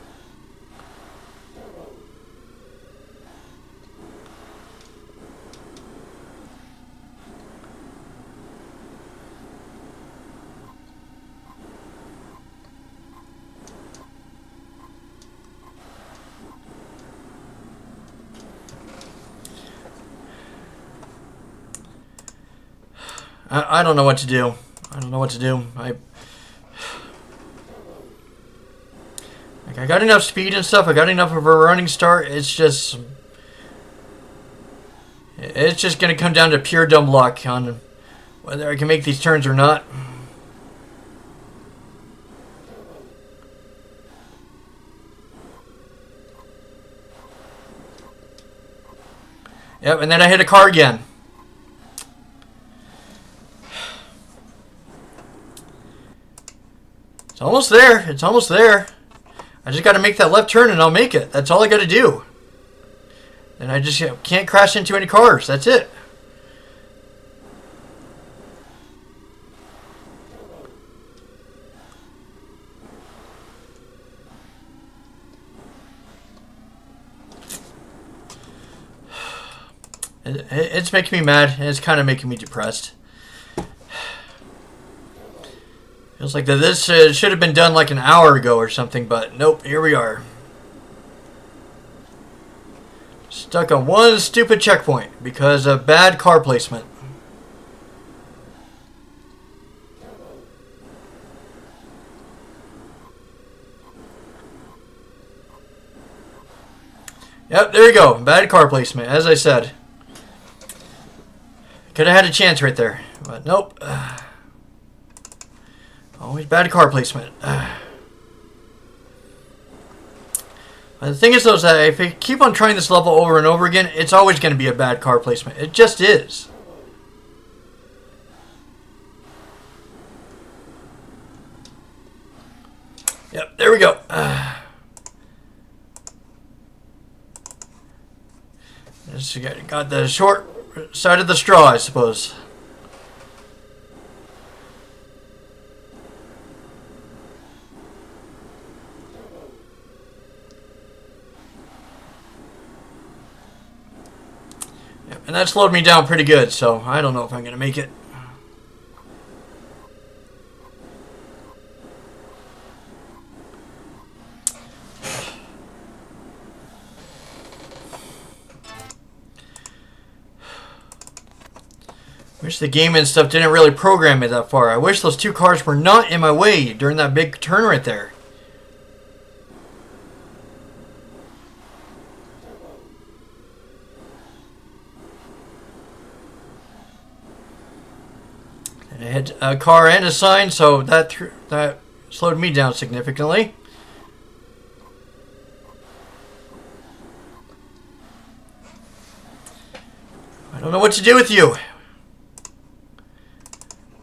I don't know what to do. I don't know what to do. I got enough speed and stuff. I got enough of a running start. It's just going to come down to pure dumb luck on whether I can make these turns or not. Yep, and then I hit a car again. It's almost there. It's almost there. I just got to make that left turn and I'll make it. That's all I got to do. And I just can't crash into any cars. That's it. It's making me mad, and it's kind of making me depressed. Feels like that this should have been done like an hour ago or something, but nope, here we are. Stuck on one stupid checkpoint because of bad car placement. Yep, there you go. Bad car placement, as I said. Could have had a chance right there, but nope. Always bad car placement. But the thing is, though, is that if you keep on trying this level over and over again, it's always going to be a bad car placement. It just is. Yep, there we go. Just got the short side of the straw, I suppose. that slowed me down pretty good, so I don't know if I'm going to make it. Wish the game and stuff didn't really program me that far. I wish those two cars were not in my way during that big turn right there. And I hit a car and a sign, so that slowed me down significantly. I don't know what to do with you.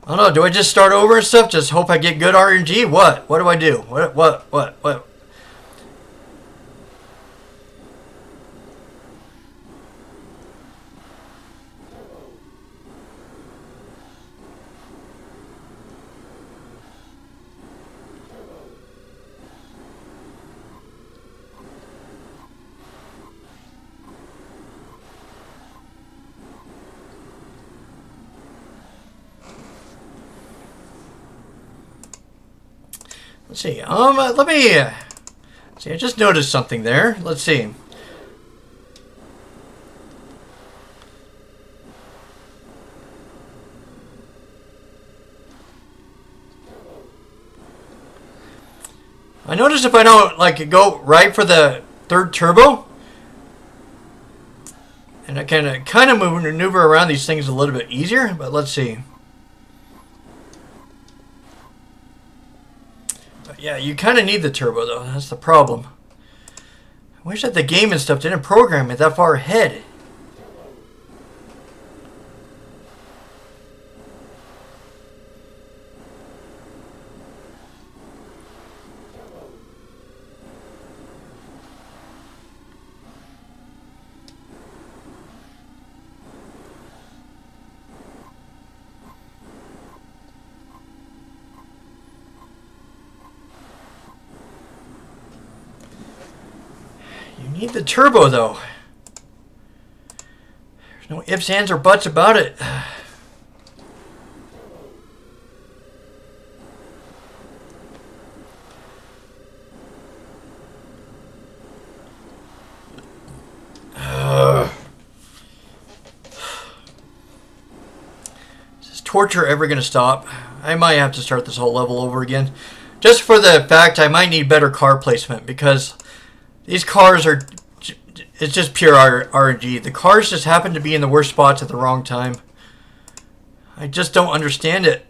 I don't know, do I just start over and stuff? Just hope I get good RNG? What? What do I do? What? Let's see. Let me see. I just noticed something there. Let's see. I noticed if I don't like go right for the third turbo, and I can kind of maneuver around these things a little bit easier. But let's see. Yeah, you kind of need the turbo, though. That's the problem. I wish that the game and stuff didn't program it that far ahead. You need the turbo, though. There's no ifs, ands, or buts about it. Is this torture ever going to stop? I might have to start this whole level over again. Just for the fact I might need better car placement, because these cars are, it's just pure RNG. The cars just happen to be in the worst spots at the wrong time. I just don't understand it.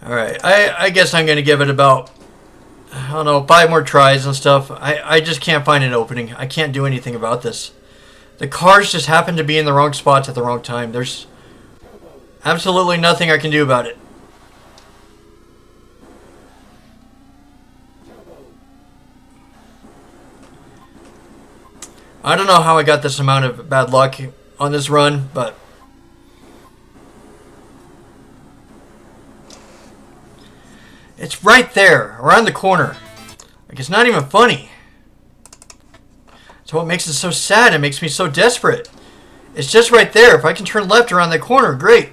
Alright, I guess I'm going to give it about, I don't know, 5 more tries and stuff. I just can't find an opening. I can't do anything about this. The cars just happen to be in the wrong spots at the wrong time. There's absolutely nothing I can do about it. I don't know how I got this amount of bad luck on this run, but it's right there, around the corner. Like, it's not even funny. That's what makes it so sad. It makes me so desperate. It's just right there. If I can turn left around that corner, great.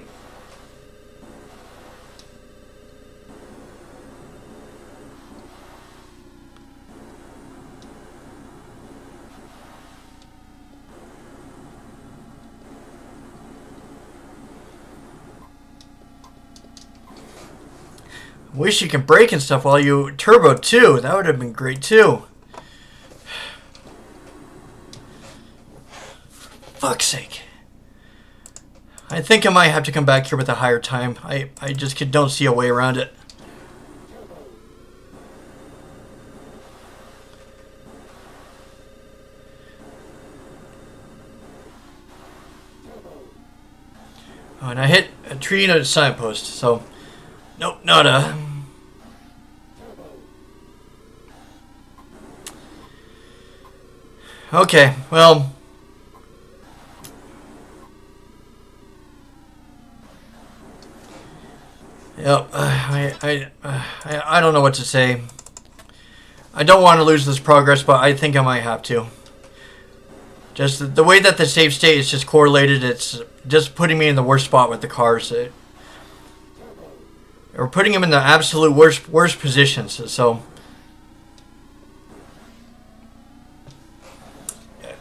Wish you could brake and stuff while you turbo too. That would have been great too. Fuck's sake. I think I might have to come back here with a higher time. I just don't see a way around it. Oh, and I hit a tree and a signpost, so nope, not a. Okay, well. Yep, I don't know what to say. I don't want to lose this progress, but I think I might have to. Just the way that the save state is just correlated, it's just putting me in the worst spot with the cars. Or putting him in the absolute worst positions. So,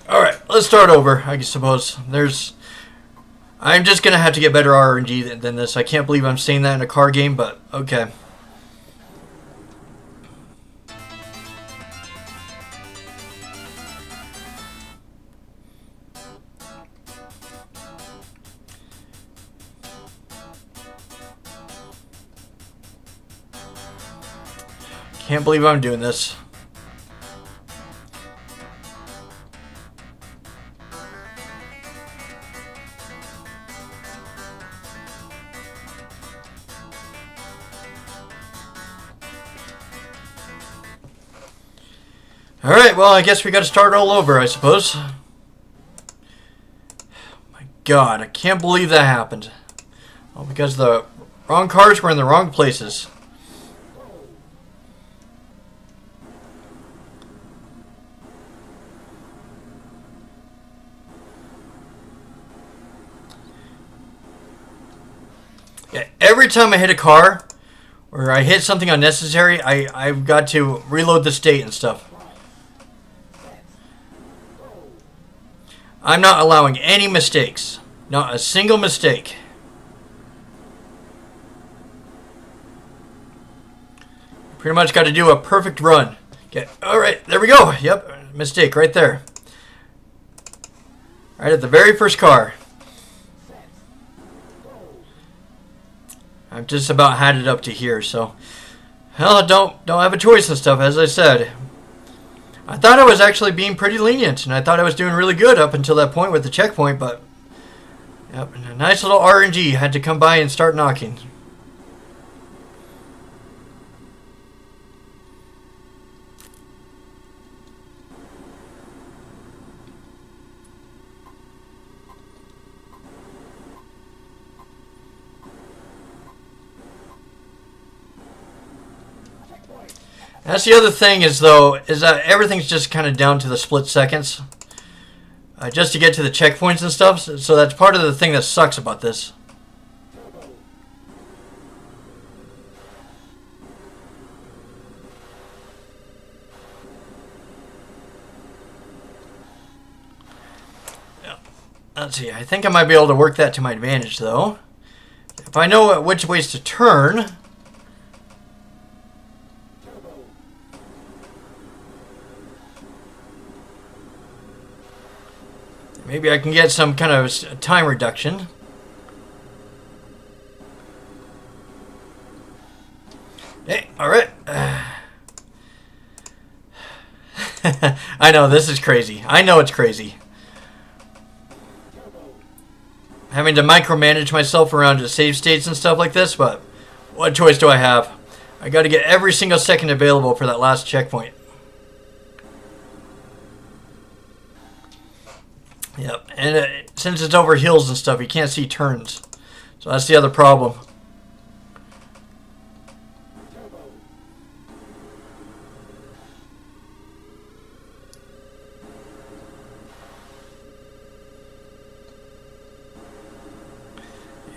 all right, let's start over. I suppose I'm just gonna have to get better RNG than this. I can't believe I'm saying that in a car game, but okay. Can't believe I'm doing this. Alright, well, I guess we gotta start all over, I suppose. My God, I can't believe that happened. Well, because the wrong cars were in the wrong places. Yeah, every time I hit a car, or I hit something unnecessary, I've got to reload the state and stuff. I'm not allowing any mistakes. Not a single mistake. Pretty much got to do a perfect run. Okay, alright, there we go. Yep, mistake right there. Right at the very first car. I've just about had it up to here, so... Hell, I don't have a choice and stuff, as I said. I thought I was actually being pretty lenient, and I thought I was doing really good up until that point with the checkpoint, but... Yep, a nice little RNG had to come by and start knocking. That's the other thing is that everything's just kind of down to the split seconds. Just to get to the checkpoints and stuff. So that's part of the thing that sucks about this. Yeah. Let's see. I think I might be able to work that to my advantage, though. If I know which ways to turn... Maybe I can get some kind of time reduction. Hey, alright. I know, this is crazy. I know it's crazy. Having to micromanage myself around to save states and stuff like this, but what choice do I have? I gotta get every single second available for that last checkpoint. Yep, and since it's over hills and stuff, you can't see turns. So that's the other problem.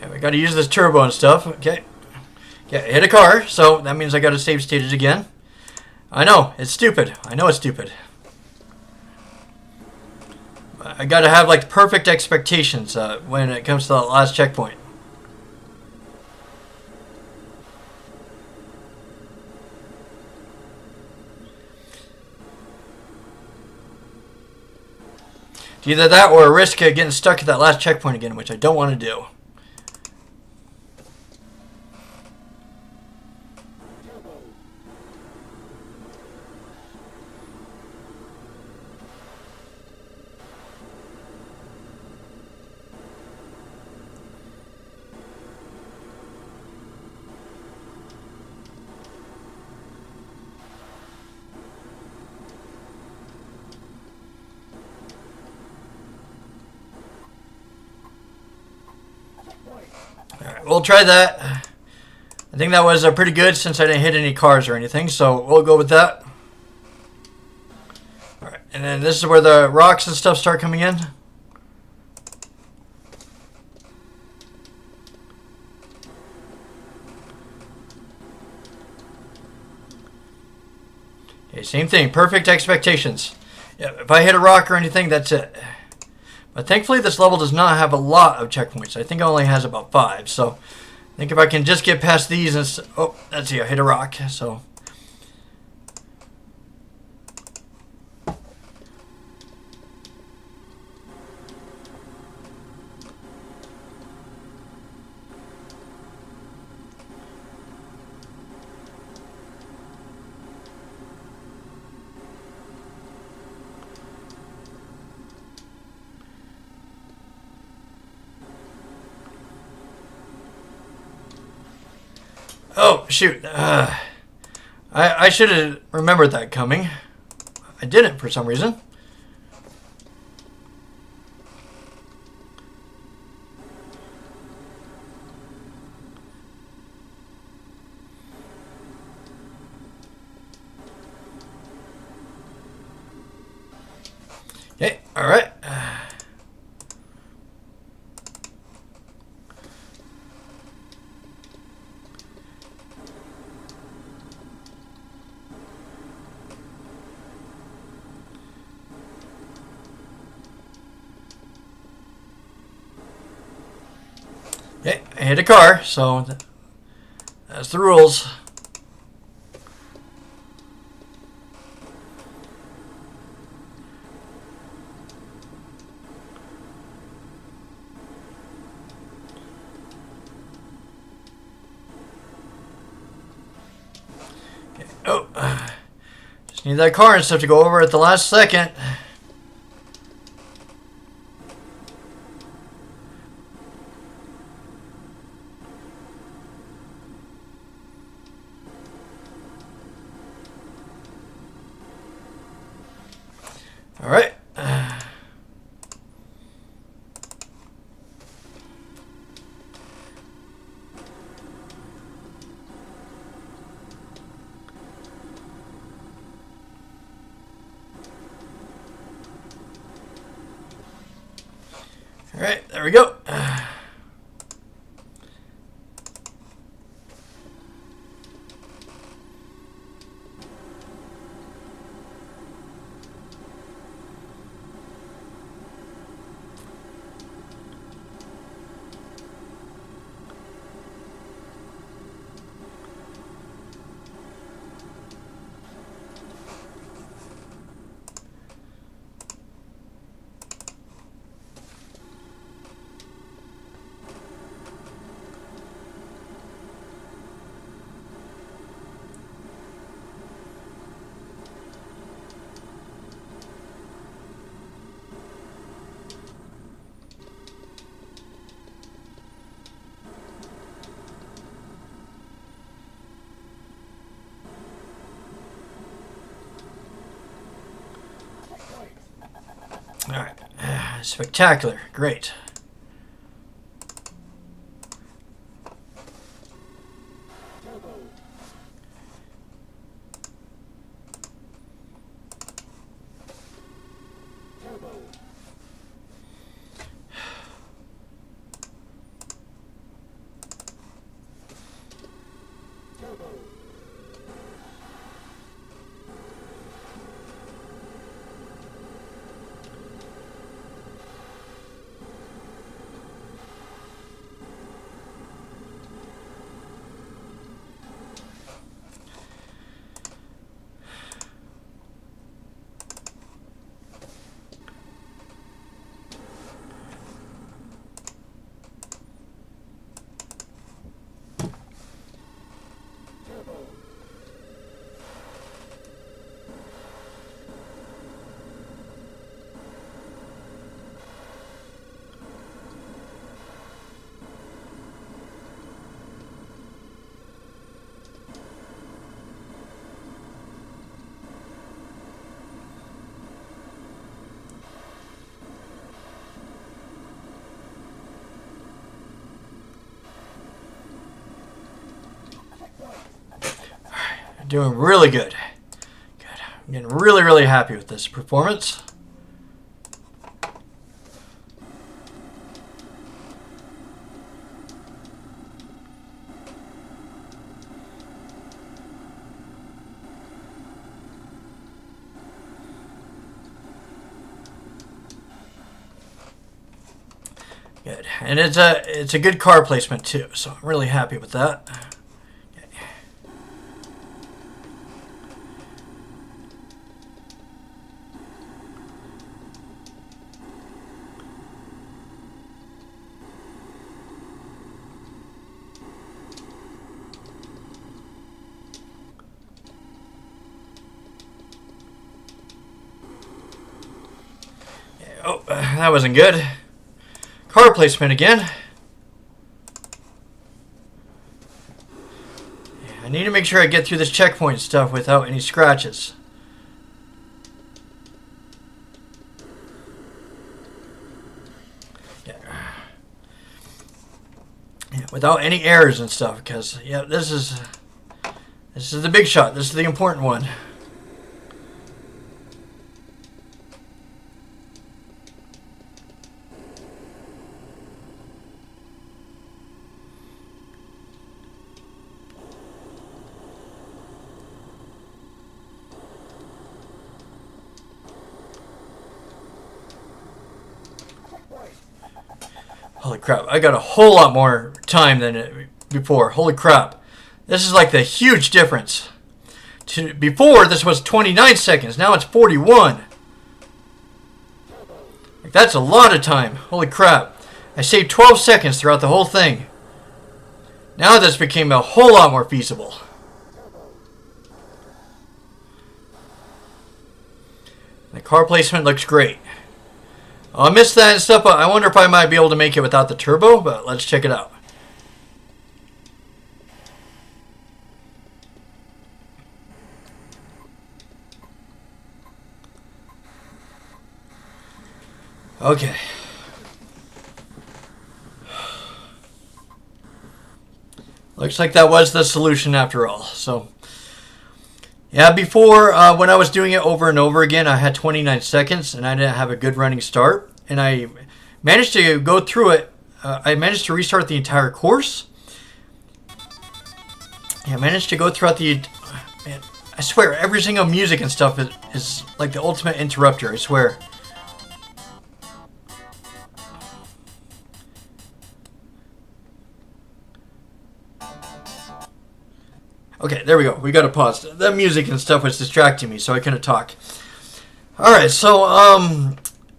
Yeah, we gotta use this turbo and stuff. Okay. Yeah, hit a car, so that means I gotta save stages again. I know, it's stupid. I know it's stupid. I gotta have like perfect expectations when it comes to the last checkpoint. Either that or a risk of getting stuck at that last checkpoint again, which I don't want to do. Alright, we'll try that. I think that was pretty good since I didn't hit any cars or anything, so we'll go with that. Alright, and then this is where the rocks and stuff start coming in. Okay, same thing. Perfect expectations. Yeah, if I hit a rock or anything, that's it. But thankfully, this level does not have a lot of checkpoints. I think it only has about 5. So I think if I can just get past these and... Oh, let's see. I hit a rock. So... Oh, shoot. I should have remembered that coming. I didn't for some reason. Okay, alright. Okay, I hit a car, so that's the rules. Okay. Oh, just need that car and stuff to go over at the last second. All right. All right, there we go. All right, spectacular, great. Doing really good. Good. I'm getting really, really happy with this performance. Good. And it's a good car placement too, so I'm really happy with that. Okay. Oh, that wasn't good. Car placement again. I need to make sure I get through this checkpoint stuff without any scratches. Yeah, without any errors and stuff, because yeah, this is the big shot. This is the important one. Holy crap, I got a whole lot more time than before. Holy crap. This is like the huge difference. Before, this was 29 seconds. Now it's 41. Like, that's a lot of time. Holy crap. I saved 12 seconds throughout the whole thing. Now this became a whole lot more feasible. The car placement looks great. I missed that and stuff, but I wonder if I might be able to make it without the turbo, but let's check it out. Okay. Looks like that was the solution after all. So, yeah, before, when I was doing it over and over again, I had 29 seconds, and I didn't have a good running start. And I managed to go through it. I managed to restart the entire course. Yeah, I managed to go throughout the... Man, I swear, every single music and stuff is like the ultimate interrupter, I swear. Okay, there we go. We got to pause. The music and stuff was distracting me, so I couldn't talk. Alright, so,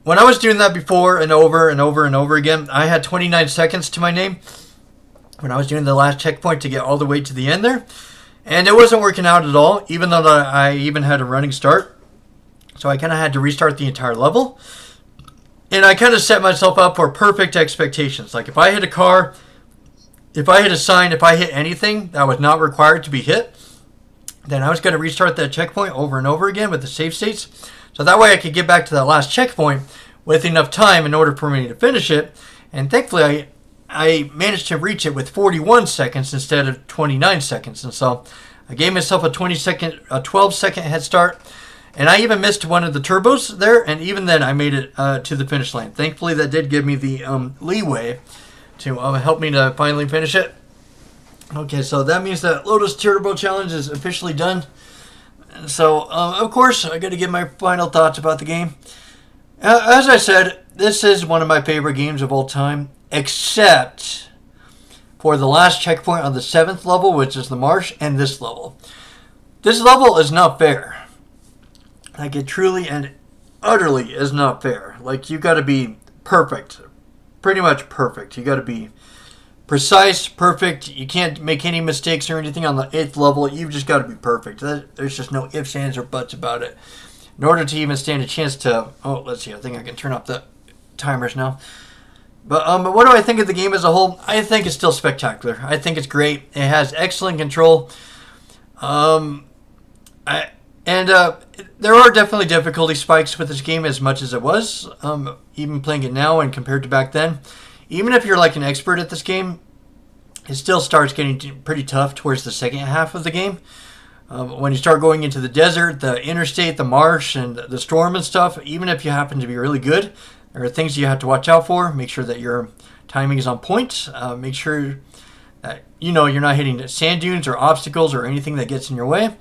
when I was doing that before and over and over and over again, I had 29 seconds to my name when I was doing the last checkpoint to get all the way to the end there. And it wasn't working out at all, even though I even had a running start. So I kind of had to restart the entire level. And I kind of set myself up for perfect expectations. Like, if I hit a car... If I hit a sign, if I hit anything that was not required to be hit, then I was going to restart that checkpoint over and over again with the save states. So that way I could get back to that last checkpoint with enough time in order for me to finish it. And thankfully, I managed to reach it with 41 seconds instead of 29 seconds. And so I gave myself a 12-second head start. And I even missed one of the turbos there. And even then, I made it to the finish line. Thankfully, that did give me the leeway to help me to finally finish it. Okay, so that means that Lotus Turbo Challenge is officially done. And so, of course, I got to give my final thoughts about the game. As I said, this is one of my favorite games of all time, except for the last checkpoint on the 7th level, which is the marsh, and this level. This level is not fair. Like, it truly and utterly is not fair. Like, you got to be perfect. Pretty much perfect. You got to be precise, perfect. You can't make any mistakes or anything on the 8th level. You've just got to be perfect. There's just no ifs, ands, or buts about it. In order to even stand a chance to... Oh, let's see. I think I can turn off the timers now. But what do I think of the game as a whole? I think it's still spectacular. I think it's great. It has excellent control. There are definitely difficulty spikes with this game as much as it was. Even playing it now and compared to back then. Even if you're like an expert at this game, it still starts getting pretty tough towards the second half of the game. When you start going into the desert, the interstate, the marsh, and the storm and stuff, even if you happen to be really good, there are things you have to watch out for. Make sure that your timing is on point. Make sure that you're not hitting sand dunes or obstacles or anything that gets in your way.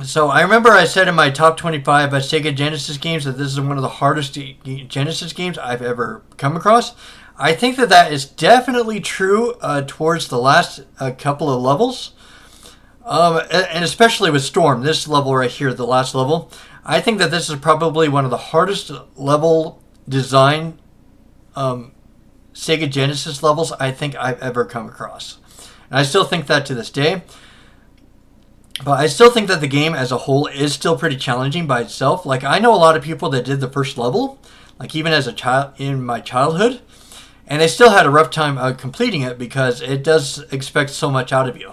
So I remember I said in my top 25 Sega Genesis games that this is one of the hardest Genesis games I've ever come across. I think that is definitely true towards the last couple of levels. And especially with Storm, this level right here, the last level, I think that this is probably one of the hardest level design Sega Genesis levels I think I've ever come across. And I still think that to this day. But I still think that the game as a whole is still pretty challenging by itself. Like, I know a lot of people that did the first level, like even as a child in my childhood, and they still had a rough time completing it because it does expect so much out of you.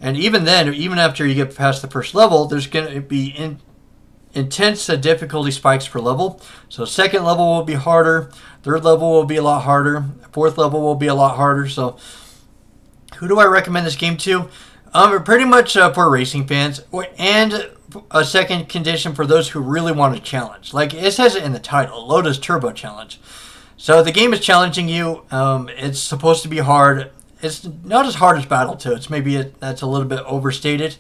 And even then, even after you get past the first level, there's going to be intense difficulty spikes per level. So second level will be harder, third level will be a lot harder, fourth level will be a lot harder. So who do I recommend this game to? Pretty much for racing fans, and a second condition for those who really want a challenge. Like it says it in the title, Lotus Turbo Challenge. So the game is challenging you. It's supposed to be hard. It's not as hard as Battletoads. Maybe that's a little bit overstated.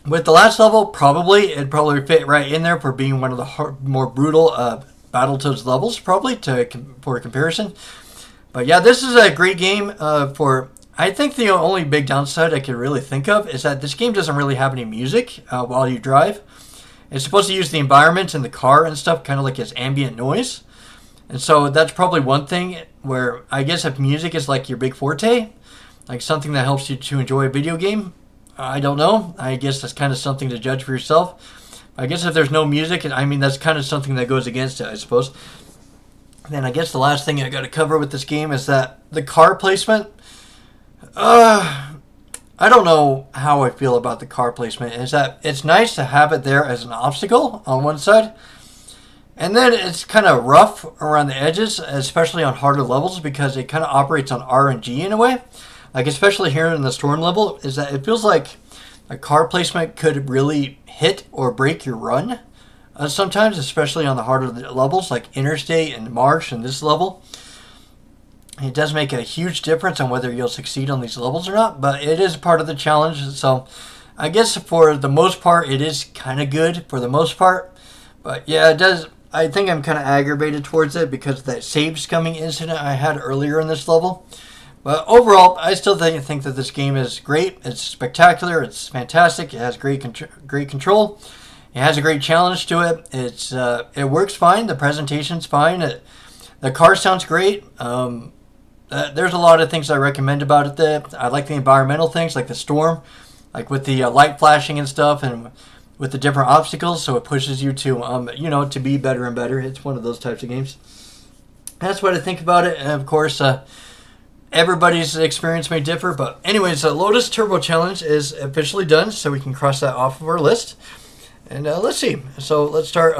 With the last level, it'd probably fit right in there for being one of the more brutal Battletoads levels, probably for comparison. But yeah, this is a great game for. I think the only big downside I could really think of is that this game doesn't really have any music while you drive. It's supposed to use the environment in the car and stuff kind of like as ambient noise. And so that's probably one thing where I guess if music is like your big forte, like something that helps you to enjoy a video game, I don't know. I guess that's kind of something to judge for yourself. I guess if there's no music, I mean, that's kind of something that goes against it, I suppose. And then I guess the last thing I got to cover with this game is that the car placement. I don't know how I feel about the car placement. Is that it's nice to have it there as an obstacle on one side, and then it's kind of rough around the edges, especially on harder levels because it kind of operates on RNG in a way. Like especially here in the storm level, is that it feels like a car placement could really hit or break your run sometimes, especially on the harder levels like Interstate and Marsh and this level. It does make a huge difference on whether you'll succeed on these levels or not, but it is part of the challenge. So I guess for the most part, it is kind of good for the most part. But yeah, it does. I think I'm kind of aggravated towards it because of that save scumming incident I had earlier in this level. But overall, I still think that this game is great. It's spectacular. It's fantastic. It has great control. It has a great challenge to it. It works fine. The presentation's fine. The car sounds great. There's a lot of things I recommend about it. That I like the environmental things, like the storm, like with the light flashing and stuff, and with the different obstacles. So it pushes you to, to be better and better. It's one of those types of games. That's what I think about it. And of course, everybody's experience may differ. But anyways, Lotus Turbo Challenge is officially done, so we can cross that off of our list. And let's see. So let's start.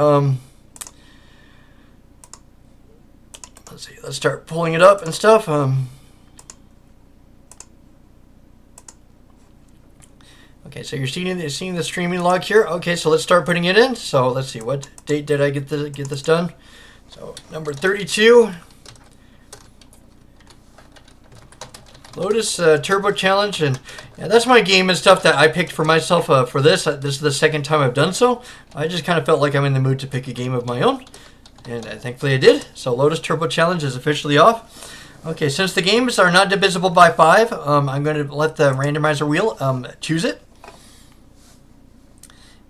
Let's start pulling it up and stuff. Okay, so you're seeing the streaming log here. Okay, so let's start putting it in. So let's see, what date did I get this done? So number 32, Lotus Turbo Challenge, and that's my game and stuff that I picked for myself for this. This is the second time I've done so. I just kind of felt like I'm in the mood to pick a game of my own. And thankfully I did. So Lotus Turbo Challenge is officially off. Okay, since the games are not divisible by 5, I'm going to let the randomizer wheel choose it.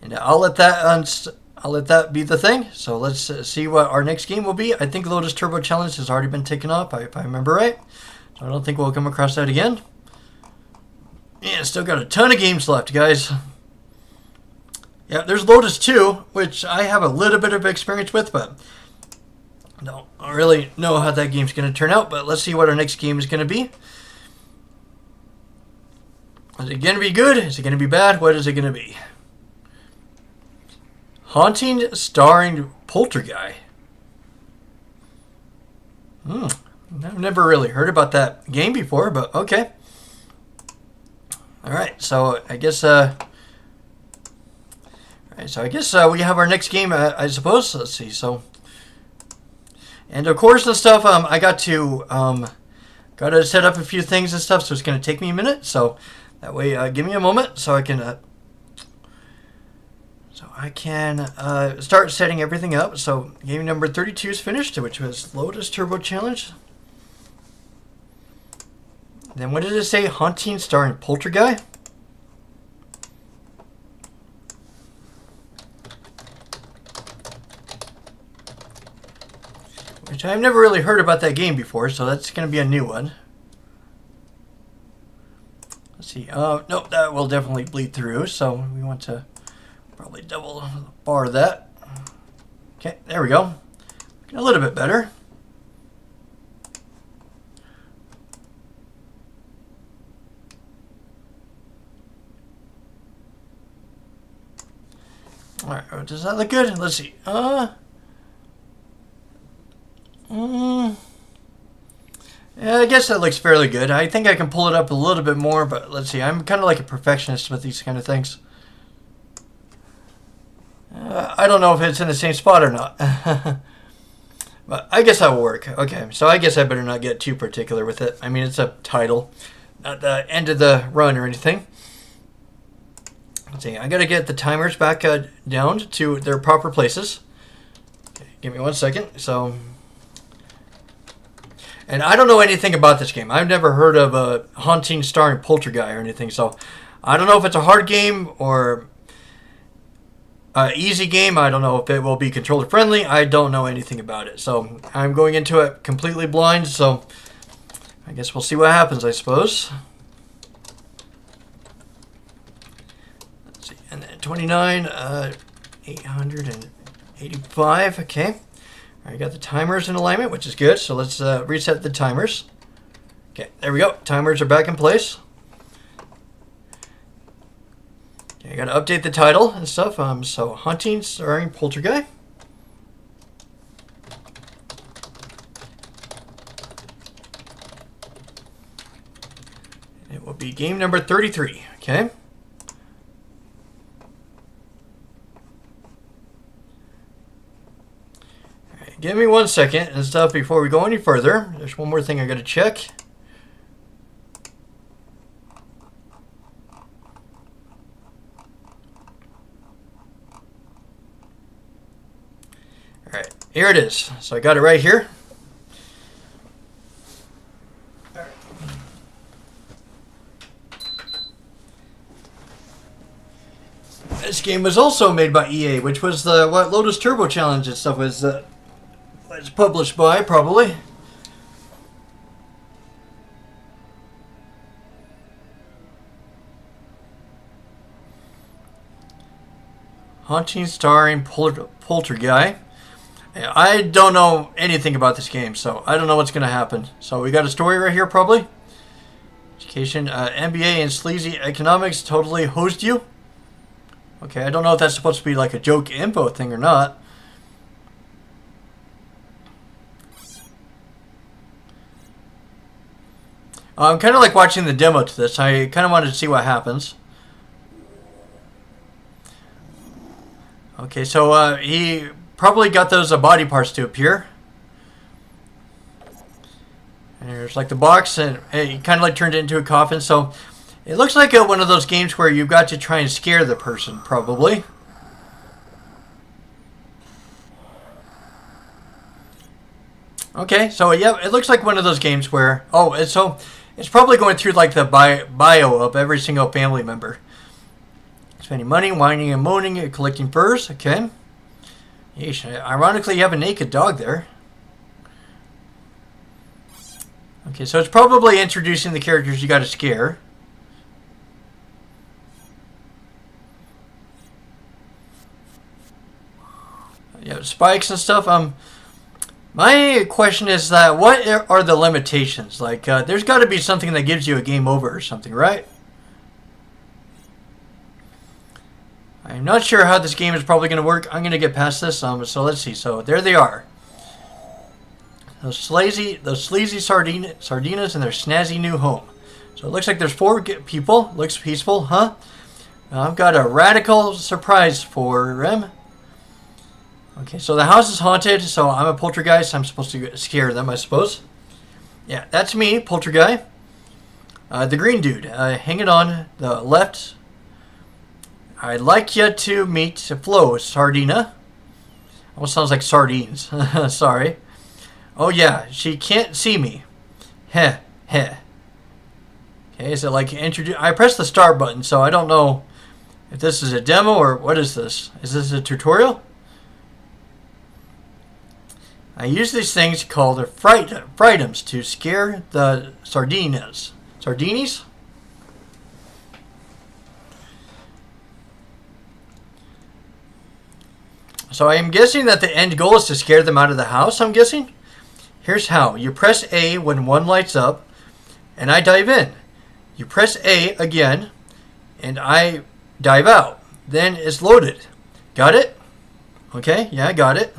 And I'll let that be the thing. So let's see what our next game will be. I think Lotus Turbo Challenge has already been taken off, if I remember right. So I don't think we'll come across that again. Yeah, still got a ton of games left, guys. Yeah, there's Lotus 2, which I have a little bit of experience with, but don't really know how that game's going to turn out. But let's see what our next game is going to be. Is it going to be good? Is it going to be bad? What is it going to be? Haunting starring Polterguy. I've never really heard about that game before, but okay. Alright, so I guess we have our next game, I suppose. Let's see. So, and of course and stuff, I got to set up a few things and stuff, so it's going to take me a minute. So that way, give me a moment so I can start setting everything up. So game number 32 is finished, which was Lotus Turbo Challenge. Then what did it say? Haunting starring Polterguy. Which I've never really heard about that game before, so that's going to be a new one. Let's see. Nope, that will definitely bleed through, so we want to probably double bar that. Okay, there we go. Looking a little bit better. Alright, does that look good? Let's see. Yeah, I guess that looks fairly good. I think I can pull it up a little bit more, but let's see. I'm kind of like a perfectionist with these kind of things. I don't know if it's in the same spot or not. But I guess that will work. Okay, so I guess I better not get too particular with it. I mean, it's a title, not the end of the run or anything. Let's see. I got to get the timers back down to their proper places. Okay, give me 1 second. So... And I don't know anything about this game. I've never heard of a Haunting starring Polterguy or anything. So I don't know if it's a hard game or an easy game. I don't know if it will be controller friendly. I don't know anything about it. So I'm going into it completely blind. So I guess we'll see what happens, I suppose. Let's see. And then 29, 885. Okay. I got the timers in alignment, which is good. So let's reset the timers. Okay, there we go. Timers are back in place. Okay, I got to update the title and stuff. So Haunting starring Polterguy. It will be game number 33. Okay. Give me 1 second and stuff before we go any further. There's one more thing I got to check. Alright, here it is. So I got it right here. This game was also made by EA, which was the Lotus Turbo Challenge and stuff was published by, probably. Haunting starring Polterguy. I don't know anything about this game, so I don't know what's going to happen. So we got a story right here, probably. Education, MBA in sleazy economics totally hosed you. Okay, I don't know if that's supposed to be like a joke info thing or not. I'm kind of like watching the demo to this. I kind of wanted to see what happens. Okay, so he probably got those body parts to appear. And there's like the box, and he kind of like turned it into a coffin. So it looks like one of those games where you've got to try and scare the person, probably. Okay, so yeah, it looks like one of those games where... Oh, so it's probably going through like the bio of every single family member. Spending money, whining and moaning, and collecting furs. Okay. Yeesh, ironically, you have a naked dog there. Okay, so it's probably introducing the characters you got to scare. Yeah, spikes and stuff. My question is that what are the limitations? Like, there's got to be something that gives you a game over or something, right? I'm not sure how this game is probably going to work. I'm going to get past this. So let's see. So there they are. Those sleazy sardinas in their snazzy new home. So So it looks like there's 4 people. Looks peaceful, huh? I've got a radical surprise for him. Okay, so the house is haunted, so I'm a poltergeist. I'm supposed to scare them, I suppose. Yeah, that's me, Polterguy. The green dude, hanging on the left. I'd like you to meet Flo, Sardina. Almost sounds like sardines. Sorry. Oh yeah, she can't see me. Heh, heh. Okay, is it like introduce? I pressed the start button, so I don't know if this is a demo or what is this? Is this a tutorial? I use these things called frightums to scare the sardinas. Sardinis? So I am guessing that the end goal is to scare them out of the house, I'm guessing. Here's how. You press A when one lights up, and I dive in. You press A again, and I dive out. Then it's loaded. Got it? Okay, yeah, I got it.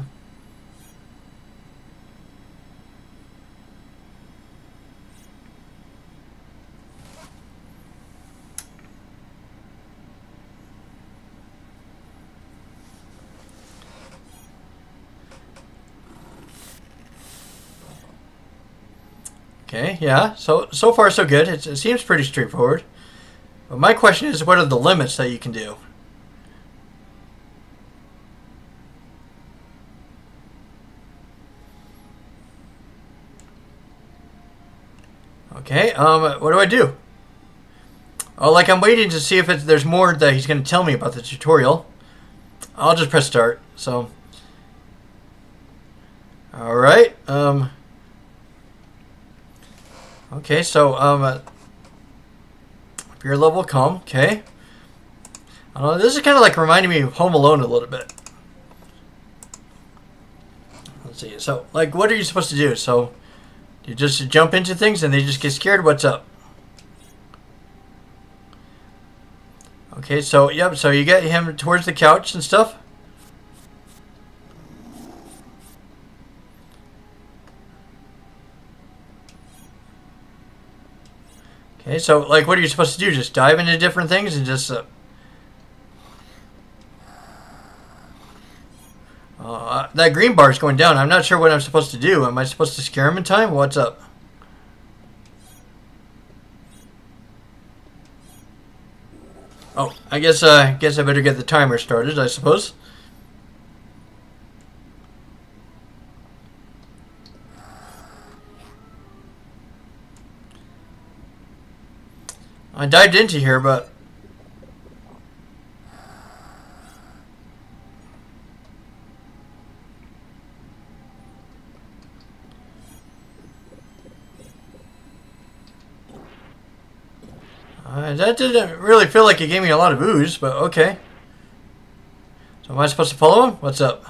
Okay, yeah, so far so good. It seems pretty straightforward. But my question is, what are the limits that you can do? Okay, what do I do? Oh, like I'm waiting to see if there's more that he's going to tell me about the tutorial. I'll just press start, so. Alright, okay, so, fear level calm, okay. This is kind of like reminding me of Home Alone a little bit. Let's see, so, like, what are you supposed to do? So, you just jump into things and they just get scared? What's up? Okay, so, yep, so you get him towards the couch and stuff. Okay, so, like, what are you supposed to do? Just dive into different things and just... that green bar is going down. I'm not sure what I'm supposed to do. Am I supposed to scare him in time? What's up? Oh, I guess I better get the timer started, I suppose. I dived into here, but... that didn't really feel like it gave me a lot of ooze, but okay. So am I supposed to follow him? What's up?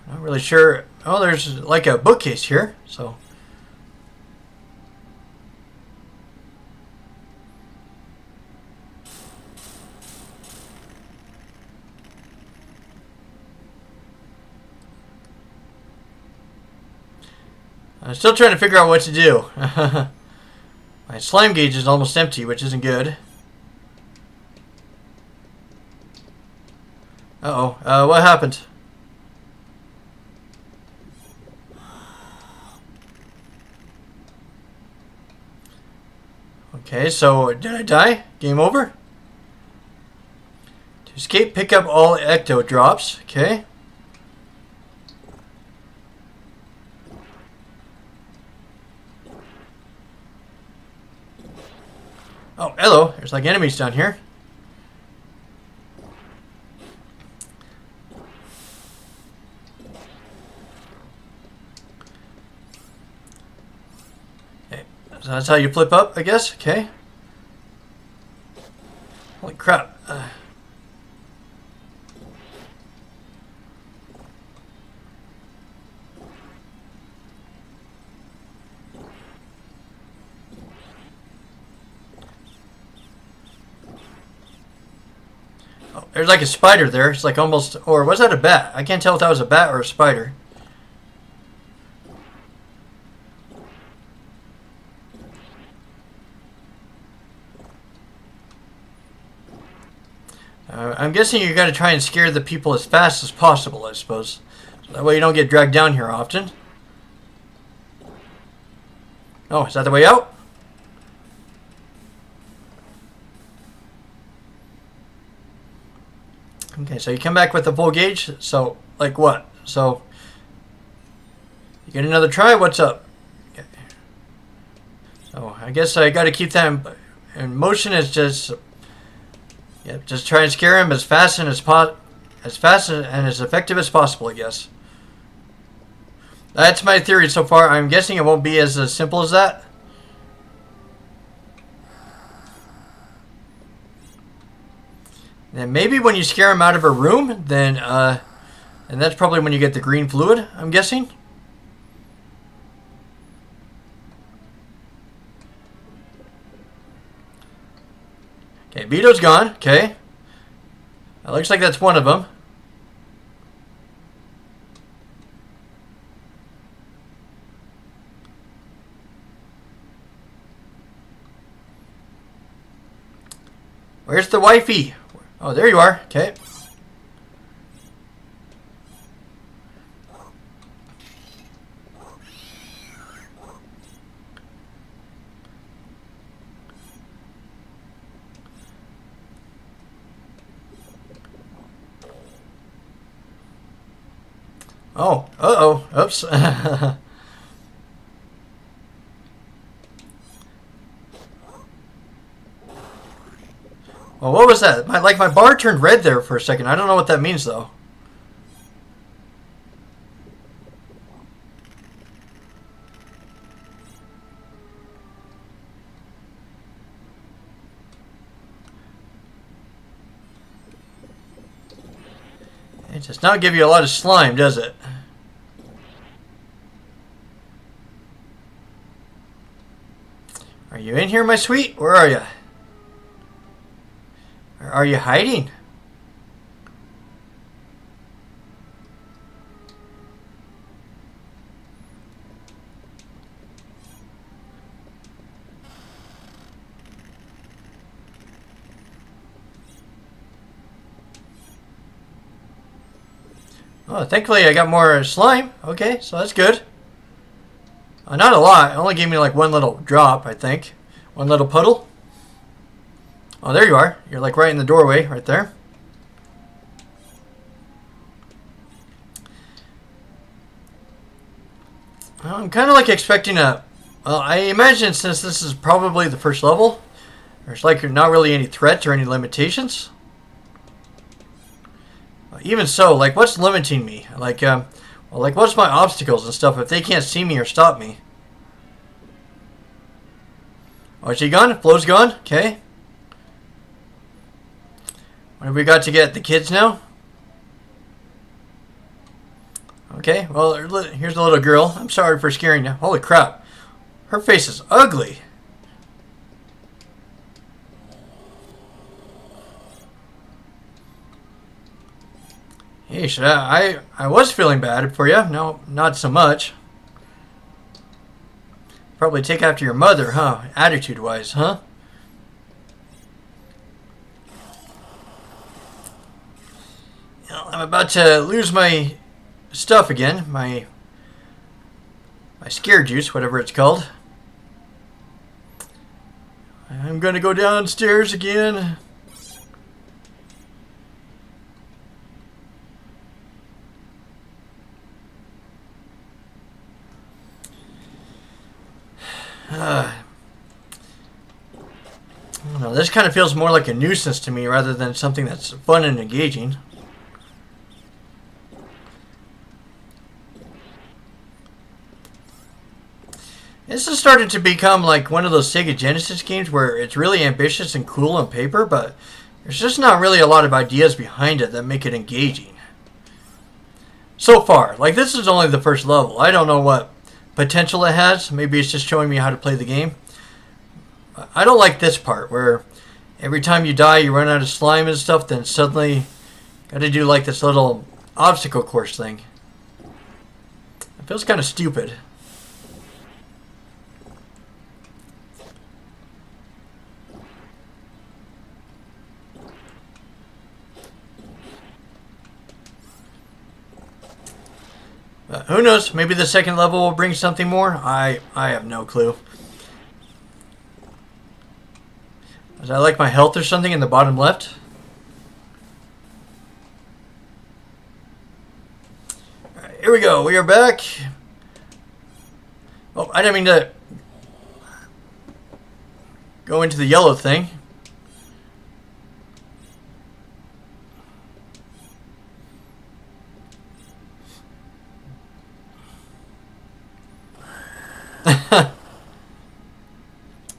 Not really sure. Oh, there's like a bookcase here, so... I'm still trying to figure out what to do. My slime gauge is almost empty, which isn't good. Uh-oh. What happened? Okay, so did I die? Game over? To escape, pick up all ecto drops. Okay. Oh, hello. There's like enemies down here. Okay. So that's how you flip up, I guess. Okay. Holy crap. Oh, there's like a spider there. It's like almost... Or was that a bat? I can't tell if that was a bat or a spider. I'm guessing you got to try and scare the people as fast as possible, I suppose. So that way you don't get dragged down here often. Oh, is that the way out? Okay, so you come back with the full gauge. So, like what? So, you get another try? What's up? Okay. So, I guess I got to keep that in motion. Is just... Yep, just try and scare him as fast and as effective as possible, I guess. That's my theory so far. I'm guessing it won't be as simple as that. And maybe when you scare him out of a room, then and that's probably when you get the green fluid, I'm guessing. Okay, Vito's gone. Okay. It looks like that's one of them. Where's the wifey? Oh, there you are. Okay. Oh, uh-oh. Oops. Well, what was that? My bar turned red there for a second. I don't know what that means, though. It does not give you a lot of slime, does it? Are you in here, my sweet? Where are you? Or are you hiding? Oh, thankfully I got more slime. Okay, so that's good. Not a lot. It only gave me like one little drop, I think. One little puddle. Oh, there you are. You're like right in the doorway, right there. Well, I'm kind of like expecting a... Well, I imagine since this is probably the first level, there's like not really any threats or any limitations. Even so, like, what's limiting me? Like, well, like, what's my obstacles and stuff if they can't see me or stop me? Oh, is she gone? Flo's gone? Okay. What have we got to get? The kids now? Okay, well, here's the little girl. I'm sorry for scaring you. Holy crap. Her face is ugly. Yeesh, I was feeling bad for you. No, not so much. Probably take after your mother, huh? Attitude-wise, huh? I'm about to lose my stuff again. My scare juice, whatever it's called. I'm gonna go downstairs again. I don't know, this kind of feels more like a nuisance to me rather than something that's fun and engaging. This is starting to become like one of those Sega Genesis games where it's really ambitious and cool on paper, but there's just not really a lot of ideas behind it that make it engaging. So far, like this is only the first level. I don't know what potential it has. Maybe it's just showing me how to play the game. I don't like this part where every time you die, you run out of slime and stuff, then suddenly got to do like this little obstacle course thing. It feels kind of stupid. Who knows? Maybe the second level will bring something more. I have no clue. Is that like my health or something in the bottom left? Alright, here we go. We are back. Oh, I didn't mean to go into the yellow thing.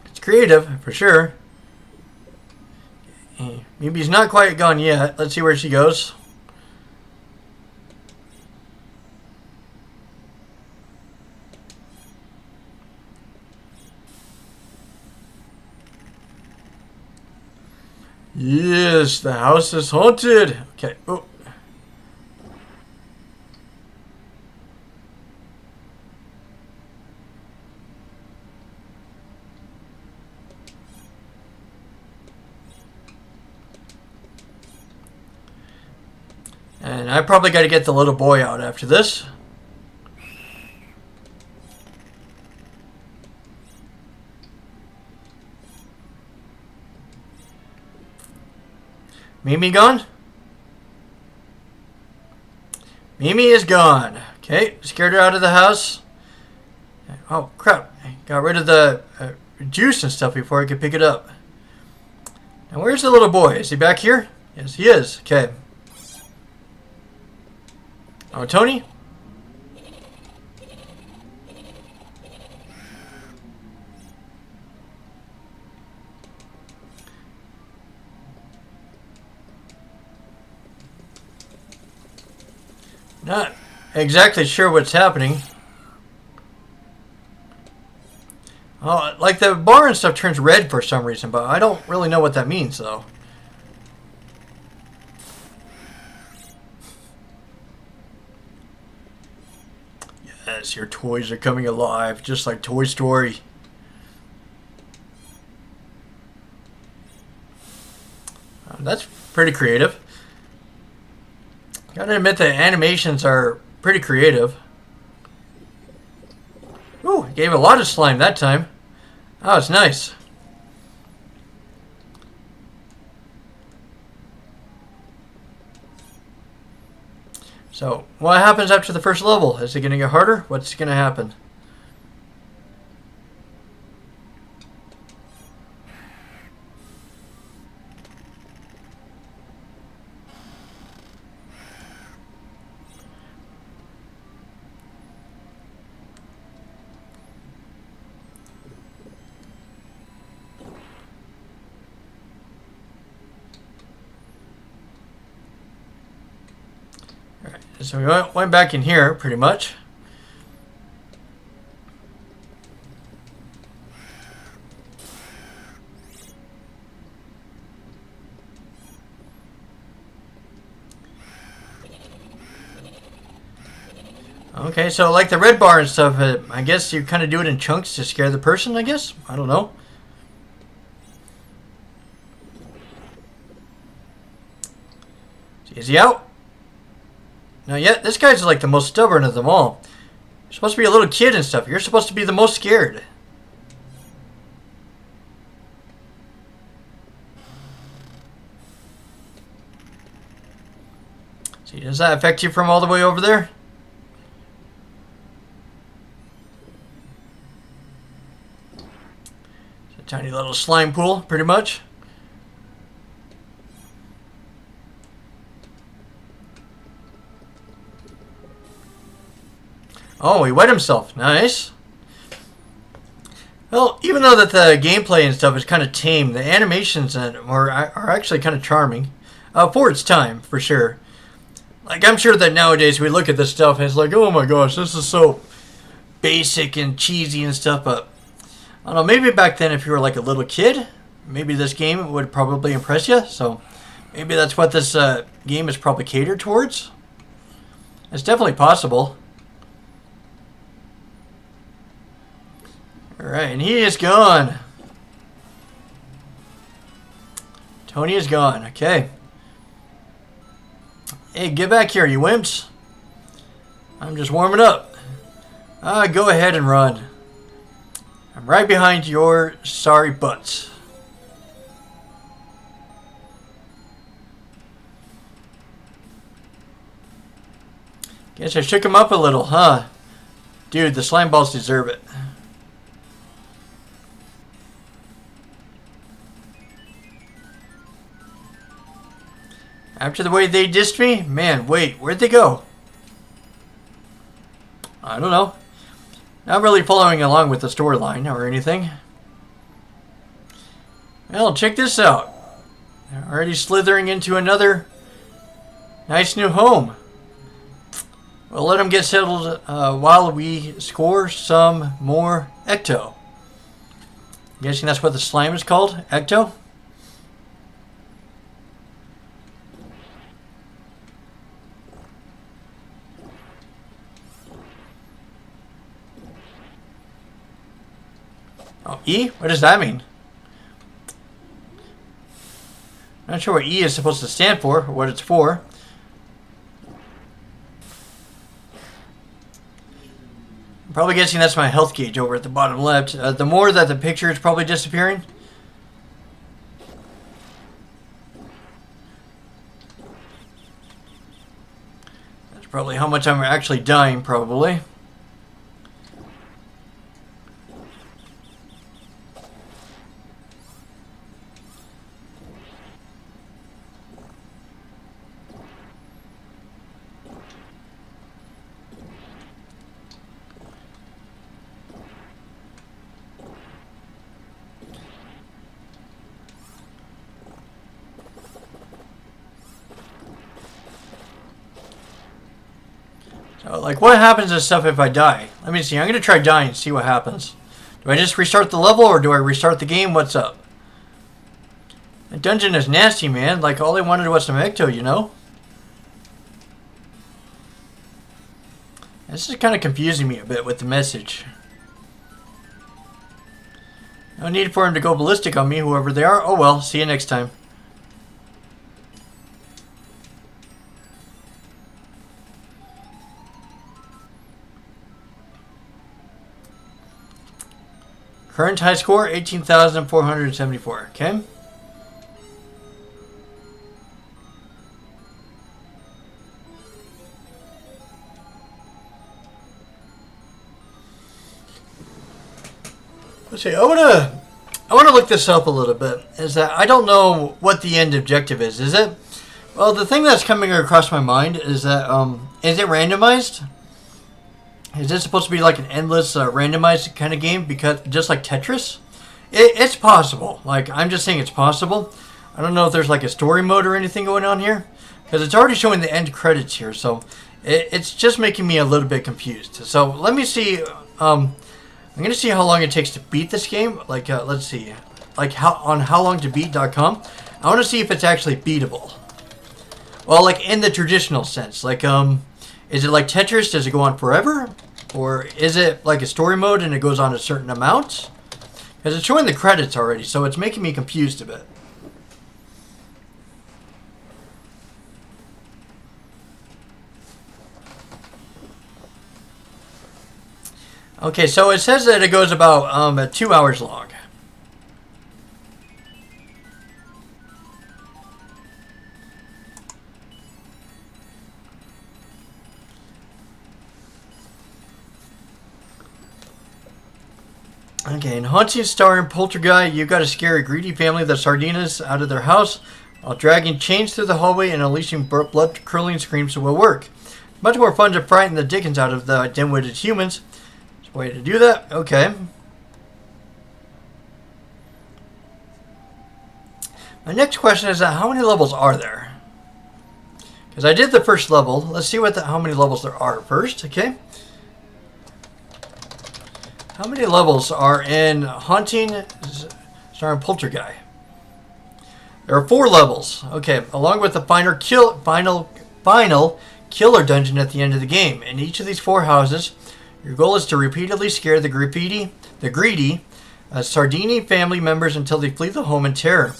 It's creative, for sure. Maybe he's not quite gone yet. Let's see where she goes. Yes, the house is haunted. Okay. Oh. And I probably got to get the little boy out after this. Mimi gone? Mimi is gone. Okay, scared her out of the house. Oh, crap. I got rid of the juice and stuff before I could pick it up. Now, where's the little boy? Is he back here? Yes, he is. Okay. Oh, Tony? Not exactly sure what's happening. Oh, like the bar and stuff turns red for some reason, but I don't really know what that means, though. Yes, your toys are coming alive, just like Toy Story. That's pretty creative. Gotta admit the animations are pretty creative. Ooh, gave a lot of slime that time. Oh, it's nice. So, what happens after the first level? Is it going to get harder? What's going to happen? So we went back in here, pretty much. Okay, so like the red bar and stuff, I guess you kind of do it in chunks to scare the person, I guess? I don't know. Is he out? Not yet. This guy's like the most stubborn of them all. You're supposed to be a little kid and stuff. You're supposed to be the most scared. See, does that affect you from all the way over there? It's a tiny little slime pool, pretty much. Oh, he wet himself. Nice. Well, even though that the gameplay and stuff is kind of tame, the animations are actually kind of charming. For its time, for sure. Like, I'm sure that nowadays we look at this stuff and it's like, oh my gosh, this is so basic and cheesy and stuff, but I don't know, maybe back then if you were like a little kid, maybe this game would probably impress you. So maybe that's what this game is probably catered towards. It's definitely possible. Alright, and he is gone. Tony is gone. Okay. Hey, get back here, you wimps. I'm just warming up. Go ahead and run. I'm right behind your sorry butts. Guess I shook him up a little, huh? Dude, the slime balls deserve it. After the way they dissed me? Man, wait, where'd they go? I don't know. Not really following along with the storyline or anything. Well, check this out. They're already slithering into another nice new home. Well, let them get settled while we score some more Ecto. I'm guessing that's what the slime is called? Ecto? Oh, E? What does that mean? Not sure what E is supposed to stand for, or what it's for. I'm probably guessing that's my health gauge over at the bottom left. The more that the picture is probably disappearing. That's probably how much I'm actually dying, probably. So, like, what happens to stuff if I die? Let me see. I'm going to try dying and see what happens. Do I just restart the level or do I restart the game? What's up? The dungeon is nasty, man. Like, all I wanted was some Ecto, you know? This is kind of confusing me a bit with the message. No need for him to go ballistic on me, whoever they are. Oh well, see you next time. Current high score, 18,474. Okay. Let's see. I want to look this up a little bit. Is that I don't know what the end objective is. Is it? Well, the thing that's coming across my mind is that is it randomized? Is this supposed to be like an endless randomized kind of game? Because just like Tetris, it's possible. Like, I'm just saying it's possible. I don't know if there's like a story mode or anything going on here, because it's already showing the end credits here. So it's just making me a little bit confused. So let me see. I'm gonna see how long it takes to beat this game. Like, let's see, like on howlongtobeat.com. I want to see if it's actually beatable. Well, like in the traditional sense, like is it like Tetris? Does it go on forever? Or is it like a story mode and it goes on a certain amount? Because it's showing the credits already, so it's making me confused a bit. Okay, so it says that it goes about 2 hours long. Okay, in Haunting Star and Polterguy, you gotta scare a greedy family of the Sardinas out of their house while dragging chains through the hallway and unleashing blood-curdling screams will work. Much more fun to frighten the dickens out of the dim-witted humans. There's a way to do that. Okay. My next question is how many levels are there? Because I did the first level. Let's see how many levels there are first. Okay. How many levels are in Haunting Star and Polterguy? There are 4 levels. Okay, along with the final killer dungeon at the end of the game. In each of these 4 houses, your goal is to repeatedly scare the greedy Sardini family members until they flee the home in terror.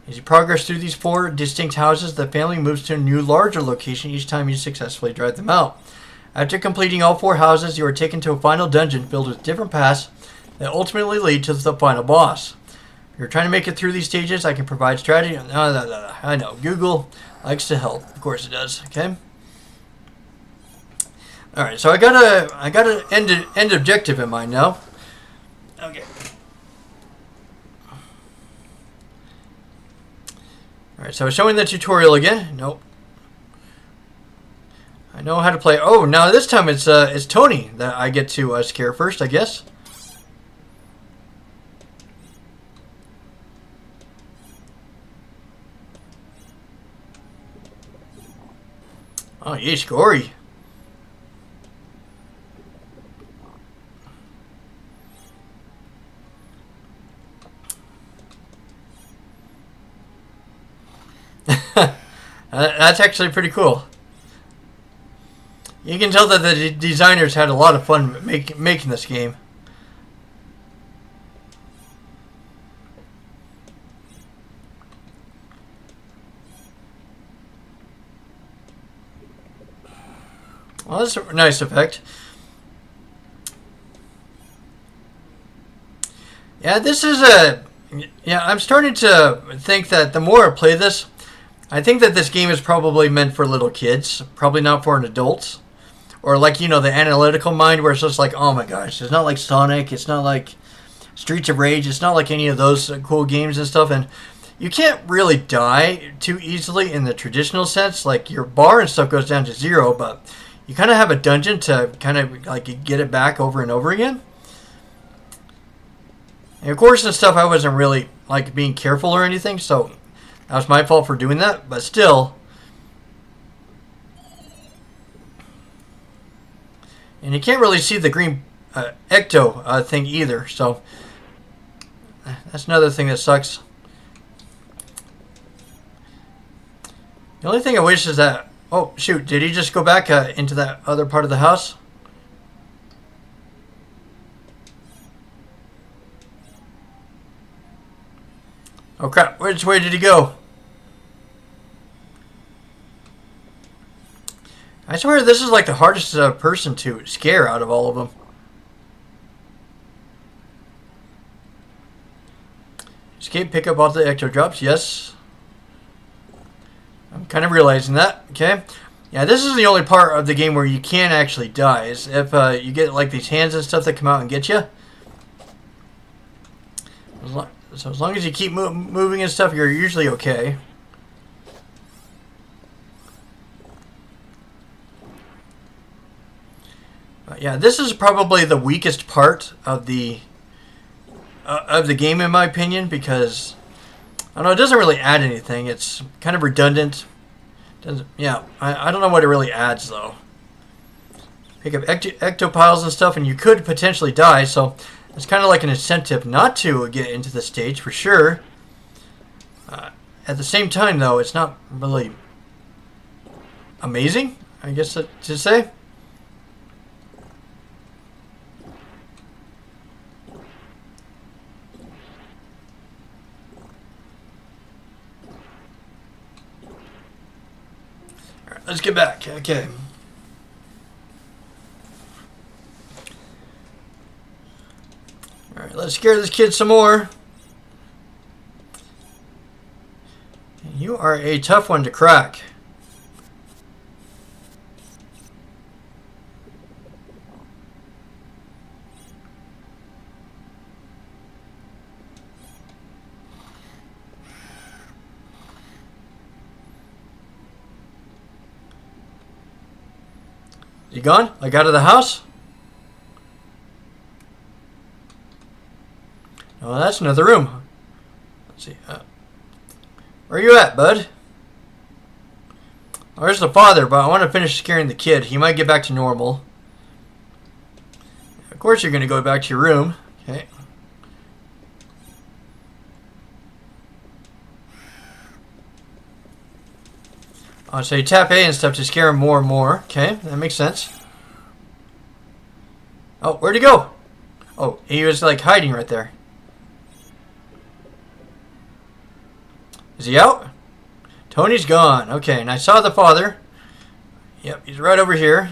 As you progress through these 4 distinct houses, the family moves to a new, larger location each time you successfully drive them out. After completing all 4 houses, you are taken to a final dungeon filled with different paths that ultimately lead to the final boss. If you're trying to make it through these stages, I can provide strategy. No. I know. Google likes to help. Of course it does. Okay. All right. So I got an end objective in mind now. Okay. All right. So showing the tutorial again. Nope. I know how to play. Oh, now this time it's Tony that I get to scare first, I guess. Oh, yeesh, gory. That's actually pretty cool. You can tell that the designers had a lot of fun making this game. Well, that's a nice effect. Yeah, this is a... Yeah, I'm starting to think that the more I play this, I think that this game is probably meant for little kids. Probably not for an adult. Or like, you know, the analytical mind where it's just like, oh my gosh, it's not like Sonic, it's not like Streets of Rage, it's not like any of those cool games and stuff. And you can't really die too easily in the traditional sense. Like your bar and stuff goes down to 0, but you kind of have a dungeon to kind of like get it back over and over again. And of course and stuff, I wasn't really like being careful or anything, so that was my fault for doing that. But still, and you can't really see the green ecto thing either, so that's another thing that sucks. The only thing I wish is that... Oh, shoot. Did he just go back into that other part of the house? Oh, crap. Which way did he go? I swear this is like the hardest person to scare out of all of them. Escape, pick up all the ecto drops. Yes. I'm kind of realizing that. Okay. Yeah, this is the only part of the game where you can actually die. Is if you get like these hands and stuff that come out and get you. So as long as you keep moving and stuff, you're usually okay. Yeah, this is probably the weakest part of the game in my opinion, because I don't know, it doesn't really add anything. It's kind of redundant. Yeah, I don't know what it really adds though. Pick up ectopiles and stuff, and you could potentially die, so it's kind of like an incentive not to get into the stage for sure. At the same time though, it's not really amazing, I guess to say. Let's get back. Okay. Alright, let's scare this kid some more. You are a tough one to crack. You gone? Like out of the house? Oh, that's another room. Let's see. Where are you at, bud? Oh, there's the father, but I want to finish scaring the kid. He might get back to normal. Of course you're going to go back to your room. Okay. Oh, so you tap A and stuff to scare him more and more. Okay, that makes sense. Oh, where'd he go? Oh, he was like hiding right there. Is he out? Tony's gone. Okay, and I saw the father. Yep, he's right over here.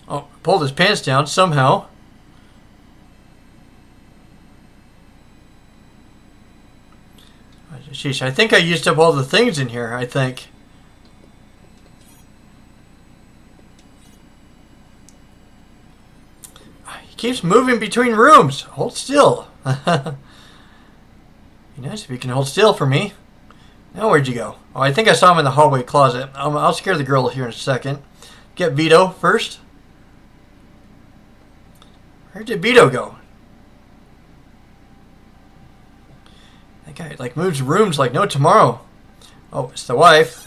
Oh, pulled his pants down somehow. Sheesh, I think I used up all the things in here, I think. He keeps moving between rooms. Hold still. Be nice if you can hold still for me. Now where'd you go? Oh, I think I saw him in the hallway closet. I'll scare the girl here in a second. Get Vito first. Where did Vito go? That guy like moves rooms like no tomorrow. Oh, it's the wife.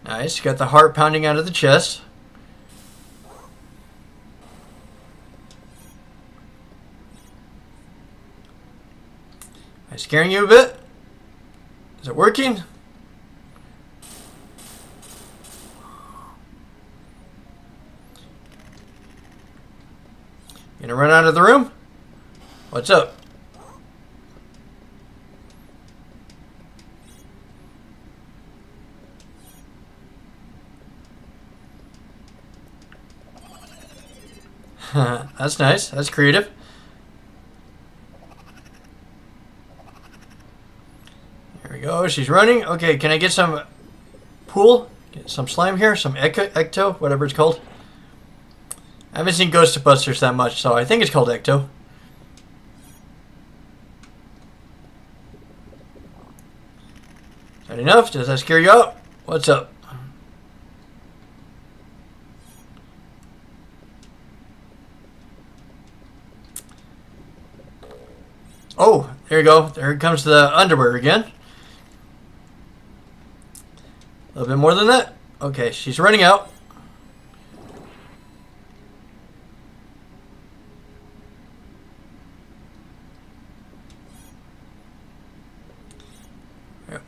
Nice, got the heart pounding out of the chest. Am I scaring you a bit? Is it working? You gonna run out of the room? What's up? That's nice. That's creative. There we go. She's running. Okay, can I get some pool? Get some slime here? Some ecto? Whatever it's called. I haven't seen Ghostbusters that much, so I think it's called ecto. Is that enough? Does that scare you out? What's up? Oh, there you go. There comes the underwear again. A little bit more than that. Okay, she's running out.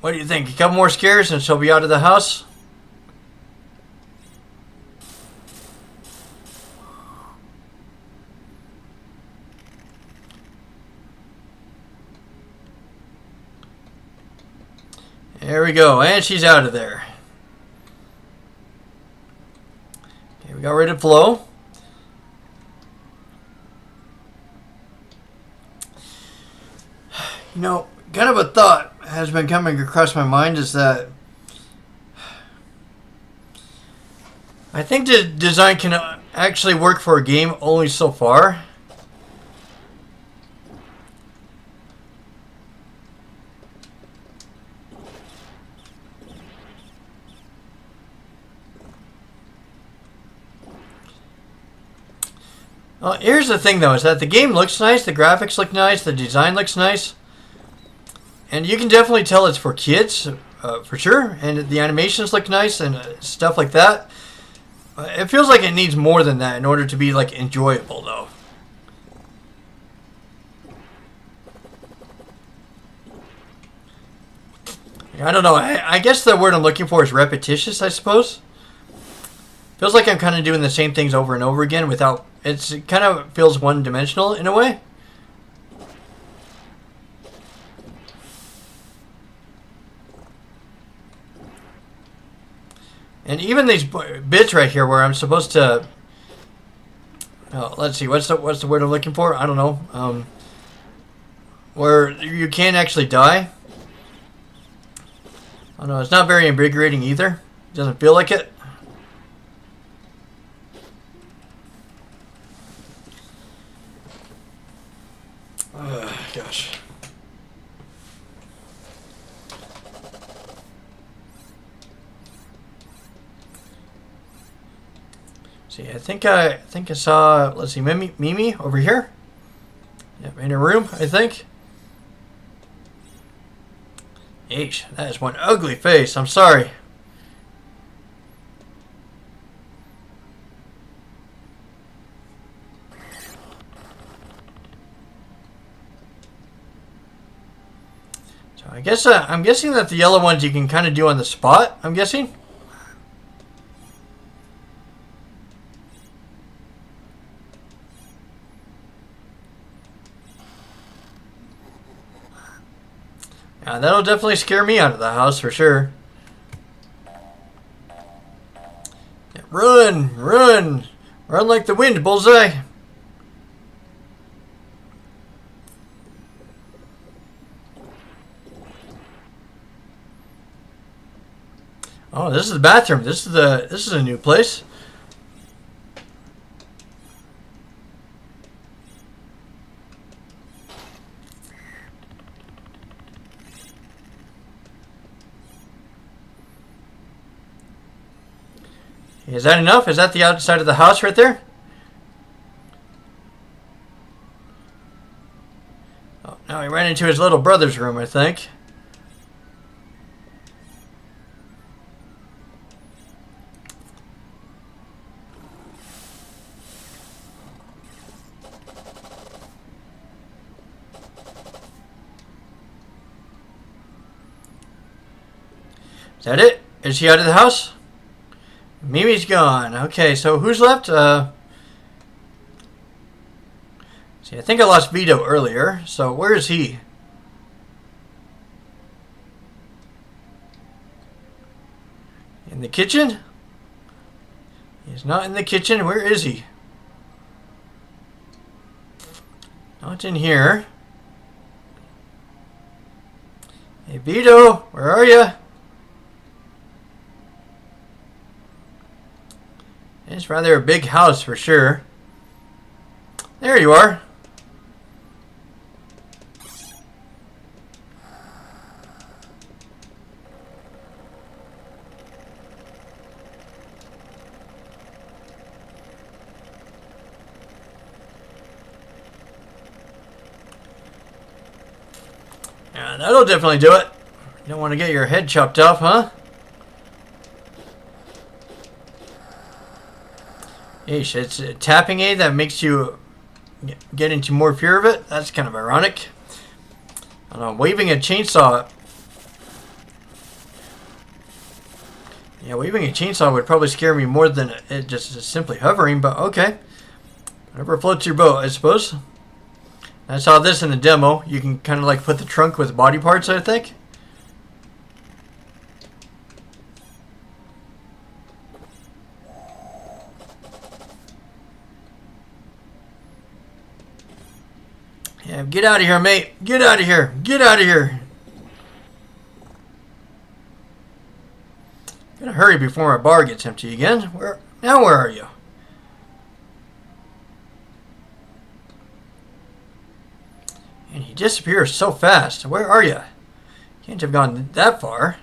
What do you think? A couple more scares and she'll be out of the house? There we go, and she's out of there. Okay, we got rid of Flo. You know, kind of a thought has been coming across my mind is that I think the design can actually work for a game only so far. Here's the thing though, is that the game looks nice, the graphics look nice, the design looks nice. And you can definitely tell it's for kids, for sure. And the animations look nice and stuff like that. It feels like it needs more than that in order to be like enjoyable though. I don't know, I guess the word I'm looking for is repetitious, I suppose. Feels like I'm kind of doing the same things over and over again without... it kind of feels one-dimensional in a way. And even these bits right here where I'm supposed to... oh, let's see, what's the word I'm looking for? I don't know. Where you can't actually die. I don't know, it's not very invigorating either. It doesn't feel like it. Gosh. See, I think I saw. Let's see, Mimi over here. Yep, In a room, I think. Eesh, that is one ugly face. I'm sorry. So I guess I'm guessing that the yellow ones you can kind of do on the spot. I'm guessing. Yeah, that'll definitely scare me out of the house for sure. Run! Run! Run like the wind, Bullseye! Oh, this is the bathroom. This is a new place. Is that enough? Is that the outside of the house right there? Oh, now he ran into his little brother's room, I think. Is that it? Is he out of the house? Mimi's gone. Okay, so who's left? See, I think I lost Vito earlier. So where is he? In the kitchen? He's not in the kitchen. Where is he? Not in here. Hey, Vito, where are you? It's rather a big house for sure. There you are. Yeah, that'll definitely do it. You don't want to get your head chopped off, huh? Eesh, it's a tapping aid that makes you get into more fear of it. That's kind of ironic. I don't know, waving a chainsaw. Yeah, waving a chainsaw would probably scare me more than it just simply hovering, but okay. Whatever floats your boat, I suppose. I saw this in the demo. You can kind of like put the trunk with body parts, I think. Yeah, get out of here, mate. Get out of here. Get out of here. Gotta hurry before my bar gets empty again. Where are you? And he disappears so fast. Where are you? Can't have gone that far.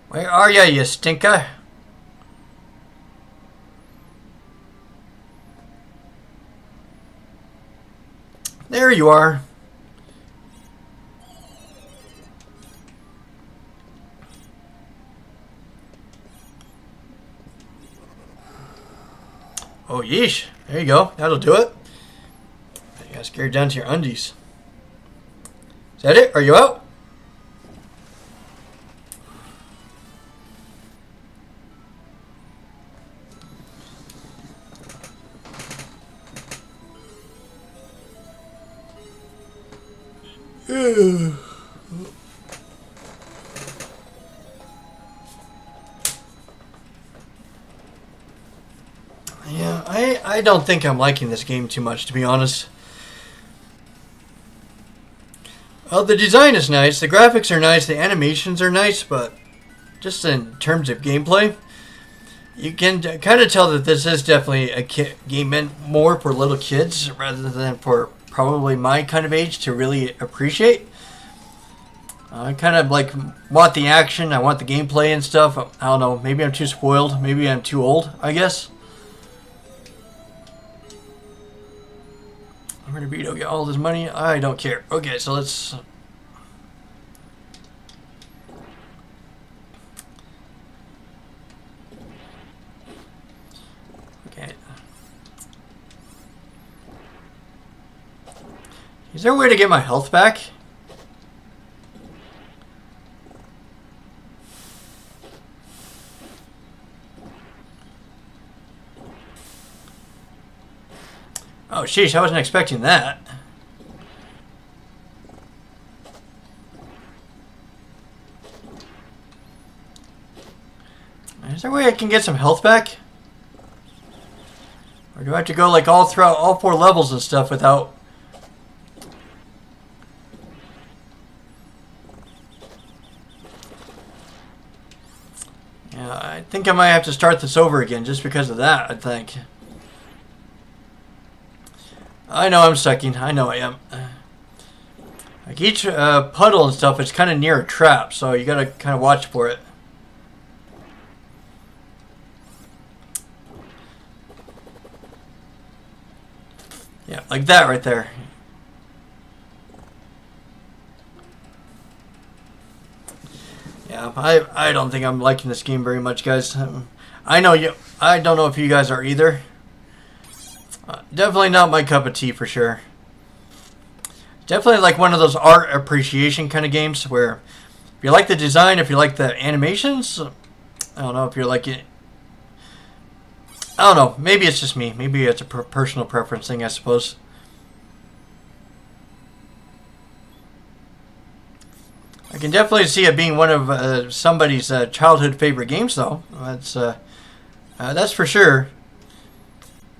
Where are you, you stinker? There you are. Oh, yeesh. There you go. That'll do it. You got scared down to your undies. Is that it? Are you out? Yeah, I don't think I'm liking this game too much, to be honest. Well, the design is nice, the graphics are nice, the animations are nice, but just in terms of gameplay, you can kind of tell that this is definitely a game meant more for little kids rather than for probably my kind of age to really appreciate. I kind of like want the action. I want the gameplay and stuff. I don't know. Maybe I'm too spoiled. Maybe I'm too old, I guess. I'm going to Vito get all this money. I don't care. Okay, so let's... Okay. Is there a way to get my health back? Oh, sheesh, I wasn't expecting that. Is there a way I can get some health back? Or do I have to go like all throughout all 4 levels and stuff without... Yeah, I think I might have to start this over again just because of that, I think. I know I'm sucking. I know I am. Like each puddle and stuff, it's kind of near a trap, so you gotta kind of watch for it. Yeah, like that right there. Yeah, I don't think I'm liking this game very much, guys. I know you. I don't know if you guys are either. Definitely not my cup of tea for sure. Definitely like one of those art appreciation kind of games where if you like the design, if you like the animations, I don't know if you're like it. I don't know. Maybe it's just me. Maybe it's a personal preference thing, I suppose. I can definitely see it being one of somebody's childhood favorite games, though. That's for sure.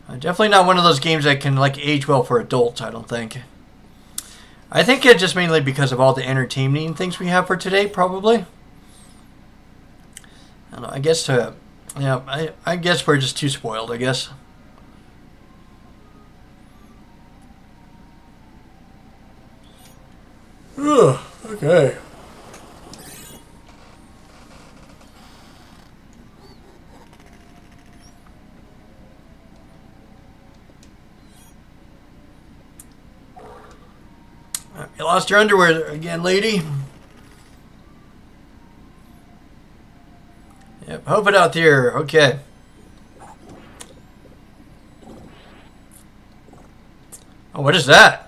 Definitely not one of those games that can like age well for adults, I don't think. I think it's just mainly because of all the entertaining things we have for today, probably. I don't know, I guess, yeah, I guess we're just too spoiled, I guess. Ugh, okay. You lost your underwear again, lady. Yep, hope it out there. Okay. Oh, what is that?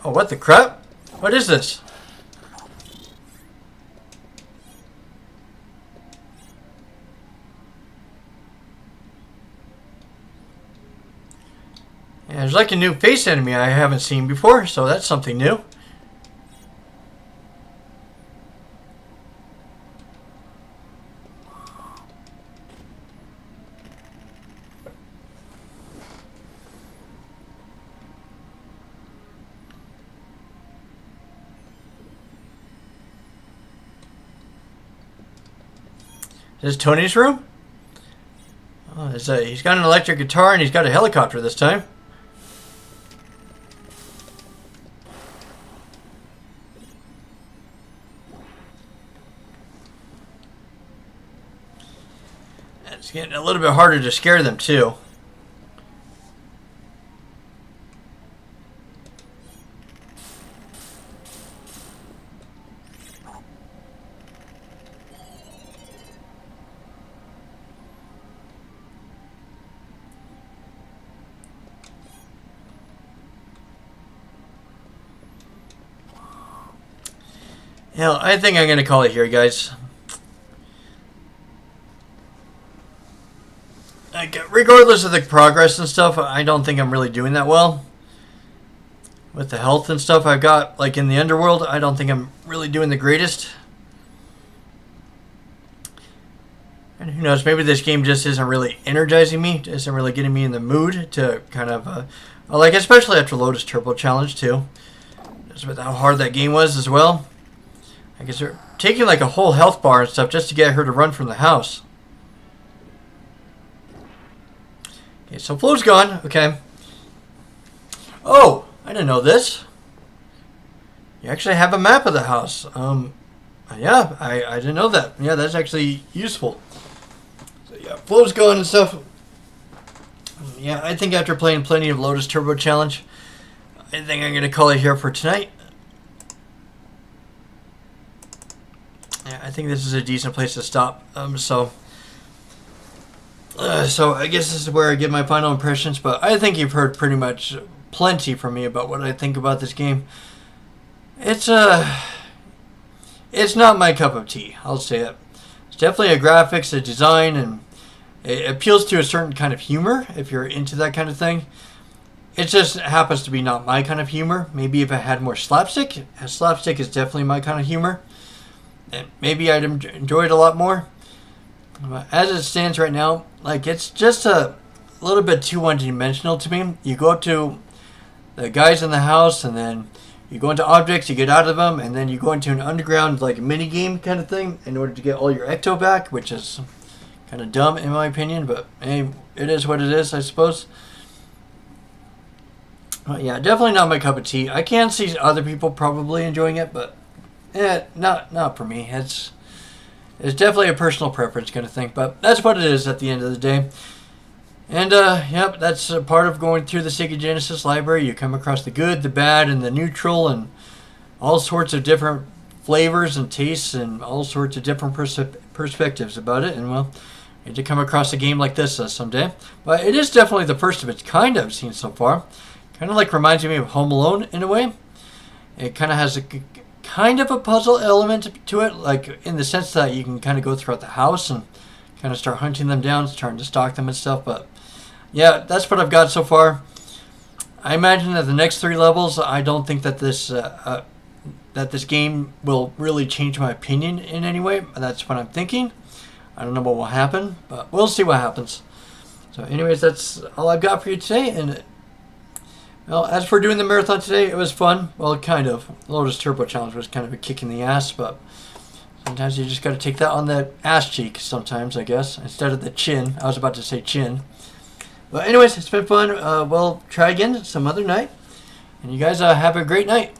Oh, what the crap? What is this? Yeah, there's like a new face enemy I haven't seen before, so that's something new. Is this Tony's room? Oh, he's got an electric guitar and he's got a helicopter this time. It's getting a little bit harder to scare them too. Hell, I think I'm going to call it here, guys. Regardless of the progress and stuff, I don't think I'm really doing that well. With the health and stuff I've got, like in the underworld, I don't think I'm really doing the greatest. And who knows, maybe this game just isn't really energizing me, isn't really getting me in the mood to kind of, like, especially after Lotus Turbo Challenge, too. Just with how hard that game was as well. I guess they're taking like a whole health bar and stuff just to get her to run from the house. Okay, so Flo's gone. Okay. Oh, I didn't know this. You actually have a map of the house. Yeah, I didn't know that. Yeah, that's actually useful. So yeah, flow's going and stuff. Yeah, I think after playing plenty of Lotus Turbo Challenge, I think I'm going to call it here for tonight. Yeah, I think this is a decent place to stop. So I guess this is where I give my final impressions. But I think you've heard pretty much plenty from me about what I think about this game. It's not my cup of tea. I'll say it. It's definitely a graphics, a design, and it appeals to a certain kind of humor if you're into that kind of thing. It just happens to be not my kind of humor. Maybe if it had more slapstick. Slapstick is definitely my kind of humor. And maybe I'd enjoy it a lot more. But as it stands right now, like, it's just a little bit too one-dimensional to me. You go up to the guys in the house, and then you go into objects, you get out of them, and then you go into an underground, like, mini-game kind of thing in order to get all your ecto back, which is kind of dumb in my opinion, but hey, it is what it is, I suppose. But yeah, definitely not my cup of tea. I can see other people probably enjoying it, but not for me. It's definitely a personal preference kind of thing, but that's what it is at the end of the day. And yep, that's a part of going through the Sega Genesis library. You come across the good, the bad, and the neutral, and all sorts of different flavors and tastes, and all sorts of different perspectives about it. And well, I need to come across a game like this someday. But it is definitely the first of its kind I've seen so far. Kind of like reminds me of Home Alone in a way. It kind of has a kind of a puzzle element to it, like in the sense that you can kind of go throughout the house and kind of start hunting them down, starting to stalk them and stuff. But yeah, that's what I've got so far. I imagine that the next 3 levels, I don't think that this game will really change my opinion in any way. That's what I'm thinking. I don't know what will happen, but we'll see what happens. So anyways, that's all I've got for you today. And well, as for doing the marathon today, it was fun. Well, kind of. Lotus Turbo Challenge was kind of a kick in the ass, but sometimes you just got to take that on the ass cheek sometimes, I guess, instead of the chin. I was about to say chin. But anyways, it's been fun. We'll try again some other night. And you guys have a great night.